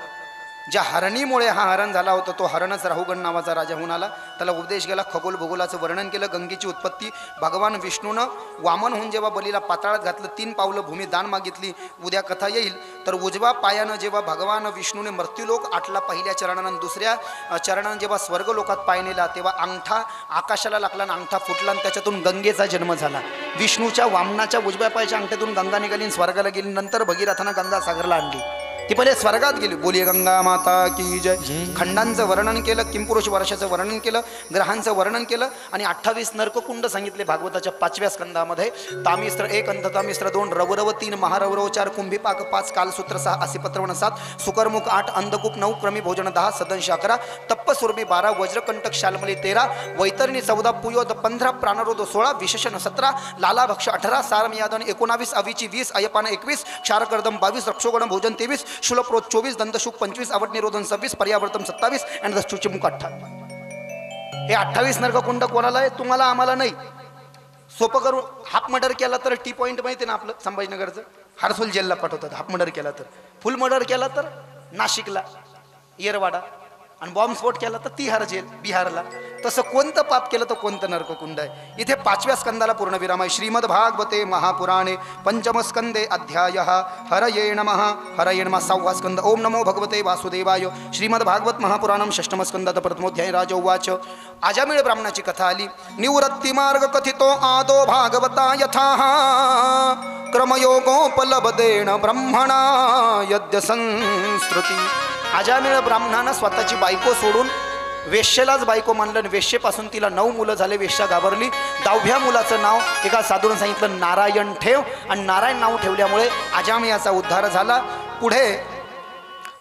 Speaker 1: ज्या हरणीमुळे हा हरण झाला होता तो हरणच राहुगण नावाचा राजा होऊन आला. त्याला उपदेश गेला, खगोल भूगोलाचं वर्णन केलं, गंगेची उत्पत्ती. भगवान विष्णूनं वामन होऊन जेव्हा बलीला पाताळात घातलं, 3 पावलं भूमी दान मागितली. उद्या कथा येईल. तर उजवा पायानं जेव्हा भगवान विष्णूने मृत्यूलोक आटला पहिल्या चरणानं, दुसऱ्या चरणानं जेव्हा स्वर्गलोकात पाय नेला तेव्हा अंगठा आकाशाला लागला आणि अंगठा फुटला आणि त्याच्यातून गंगेचा जन्म झाला. विष्णूच्या वामनाच्या उजव्या पायाच्या अंगठ्यातून गंगा निघाली आणि स्वर्गाला गेली. नंतर भगीरथानं गंगा सागरला आणली. ती पहिले स्वर्गात गेली. बोलिये गंगा माता की जय. खंडांचं वर्णन केलं, किंपुरुष वर्षाचं वर्णन केलं, ग्रहांचं वर्णन केलं आणि 28 नरककुंड सांगितले भागवताच्या 5व्या स्कंदामध्ये. तामिस्त्र 1, अंधतामिस्त्र 2, रवरव 3, महारवरव 4, कुंभीपाक 5, कालसूत्र 6, असिपत्रवण 7, सुकरमुख 8, अंधकूप 9, क्रमी भोजन 10, सदंश 11, तप्पसुरभी 12, वज्रकंटक शालमली 13, वैतरणी 14, पुयोद 15, प्राणरोध 16, विशेषण 17, लालाभक्ष 18, सारमियादन 19, अविची 20, अयपान 21, क्षारकर्दम 22, रक्षोगण भोजन 23, शुलप्रोत 24, दंतशुक 25, अवट निरोधन 26, पर्यावर्तन 27 आणि दशुचिमुख 28. हे 28 नरककुंड कोणाला आहे? तुम्हाला आम्हाला नाही. सोपं करून हाफ मर्डर केला तर टी पॉईंट माहिती ना आपलं संभाजीनगरचं, हारसूल जेलला पाठवतात. हाफ मर्डर केला तर, फुल मर्डर केला तर नाशिकला, येरवाडा, आणि बॉम्बस्फोट केला तर तिहार जेल बिहारला. तसं कोणतं पाप केलं तर कोणतं नरककुंड आहे. इथे 5व्या स्कंदाला पूर्ण विराम आहे. श्रीमद भागवते महापुराणे पंचम स्कंदे अध्याय हरये नमः. हरये नमः 6वा स्कंद. ओम नमो भगवते वासुदेवाय. श्रीमद भागवत महापुराणम 6ष्टम स्कंदात प्रथमोध्याय. राजा उवाच. आजामिळ ब्राह्मणाची कथा आली. निवृत्ती मार्ग कथितो आदो भागवता यथा क्रमयोगोपलब्धेन ब्रह्मणा यद्य संस्कृती. आजामिळ ब्राह्मणानं स्वतःची बायको सोडून वेश्येलाच बायको मानलं आणि वेश्येपासून तिला 9 मुलं झाले. वेश्या घाबरली. 10व्या मुलाचं नाव एका साधूने सांगितलं नारायण ठेव, आणि नारायण नाव ठेवल्यामुळे आजामिळाचा उद्धार झाला. पुढे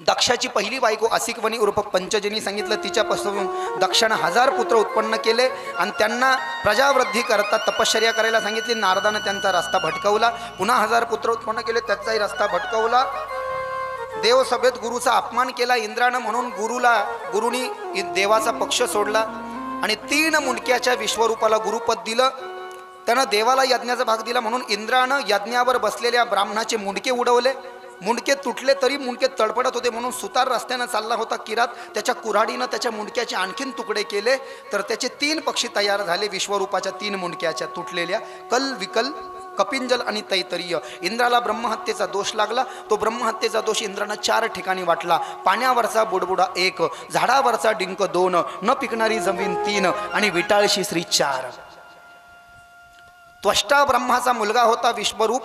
Speaker 1: दक्षाची पहिली बायको असिकवनी उर्फ पंचजनी सांगितलं, तिच्यापासून दक्षानं 1000 पुत्र उत्पन्न केले आणि त्यांना प्रजावृद्धी करता तपश्चर्या करायला सांगितली. नारदानं त्यांचा रस्ता भटकवला. पुन्हा 1000 पुत्र उत्पन्न केले, त्याचाही रस्ता भटकवला. देवसभेत गुरुचा अपमान केला इंद्रानं, म्हणून गुरुनी देवाचा पक्ष सोडला आणि 3 मुंडक्याच्या विश्वरूपाला गुरुपद दिलं. त्यानं देवाला यज्ञाचा भाग दिला, म्हणून इंद्रानं यज्ञावर बसलेल्या ब्राह्मणाचे मुंडके उडवले. मुंडके तुटले तरी मुंडके तडपडत होते, म्हणून सुतार रस्त्यानं चालला होता किरात, त्याच्या कुऱ्हाडीनं त्याच्या मुंडक्याचे आणखीन तुकडे केले. तर त्याचे 3 पक्षी तयार झाले विश्वरूपाच्या 3 मुंडक्याच्या तुटलेल्या, कल, विकल, कपिंजल आणि तैतरीय. इंद्राला ब्रह्महत्येचा दोष लागला. तो ब्रह्महत्येचा दोष इंद्रानं 4 ठिकाणी वाटला. पाण्यावरचा बुडबुडा 1, झाडावरचा डिंक 2, न पिकणारी जमीन 3 आणि विटाळशी श्री 4. त्वष्टा ब्रह्माचा मुलगा होता विश्वरूप.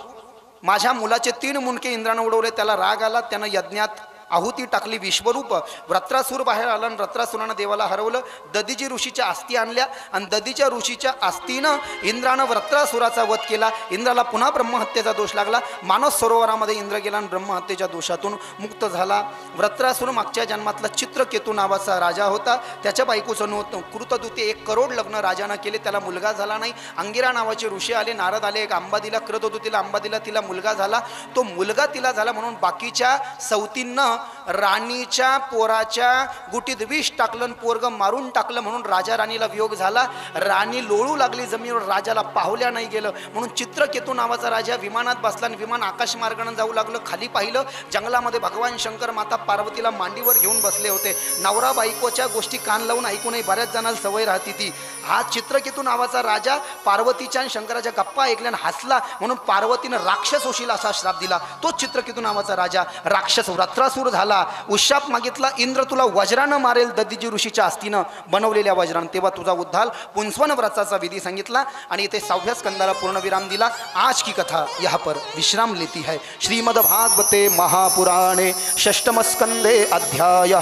Speaker 1: माझ्या मुलाचे 3 मुंडके इंद्रानं उडवले. त्याला राग आला. त्यानं यज्ञात आहुती टाकली. विश्वरूप व्रत्रासूर बाहेर आला आणि व्रत्रासुरानं देवाला हरवलं. ददीजी ऋषीच्या अस्थी आणल्या आणि ददीच्या ऋषीच्या अस्थीनं इंद्रानं व्रत्रासुराचा वध केला. इंद्राला पुन्हा ब्रह्महत्येचा दोष लागला. मानस सरोवरामध्ये इंद्र गेला आणि ब्रह्महत्येच्या दोषातून मुक्त झाला. व्रत्रासुर मागच्या जन्मातला चित्रकेतू नावाचा राजा होता. त्याच्या बायकोचं नव्हतं. कृतदूते 1 करोड लग्न राजानं केले, त्याला मुलगा झाला नाही. अंगिरा नावाचे ऋषी आले, नारद आले, एक आंबा दिला. कृतदूतीला आंबा दिला, तिला मुलगा झाला. तो मुलगा तिला झाला म्हणून बाकीच्या सवतींना राणीच्या पोराच्या गुटीत विष टाकलं, पोरग मारून टाकलं, म्हणून राजा राणीला वियोग झाला. राणी लोळू लागली जमिनीवर. राजाला पाहुल्या नाही गेलं, म्हणून चित्रकेतू नावाचा राजा विमानात बसला आणि विमान आकाशमार्गाने जाऊ लागलं. खाली पाहिलं, जंगलामध्ये भगवान शंकर माता पार्वतीला मांडीवर घेऊन बसले होते. नवरा बायकोच्या गोष्टी कान लावून ऐकूनही बऱ्याच जणांना सवय राहते ती. हा चित्रकेतू नावाचा राजा पार्वतीच्या आणि शंकराच्या गप्पा ऐकल्यानं हसला, म्हणून पार्वतीनं राक्षस होशील असा श्राप दिला. तो चित्रकेतू नावाचा राजा राक्षस व्रत्रासूर दूर झाला. उशाप मागितला, इंद्र तुला वज्रानं मारेल, दधीजी ऋषीच्या अस्तीनं बनवलेल्या वज्रानं, तेव्हा तुझा उद्धार. पुंसवन व्रताचा विधी सांगितला आणि इथे 6व्या स्कंदाला पूर्णविराम दिला. आज की कथा यहाँ पर विश्राम लेती है. श्रीमद् भागवते महापुराणे षष्ठम स्कंदे अध्याय.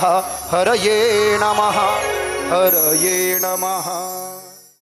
Speaker 1: हरये नमः, हरये नमः.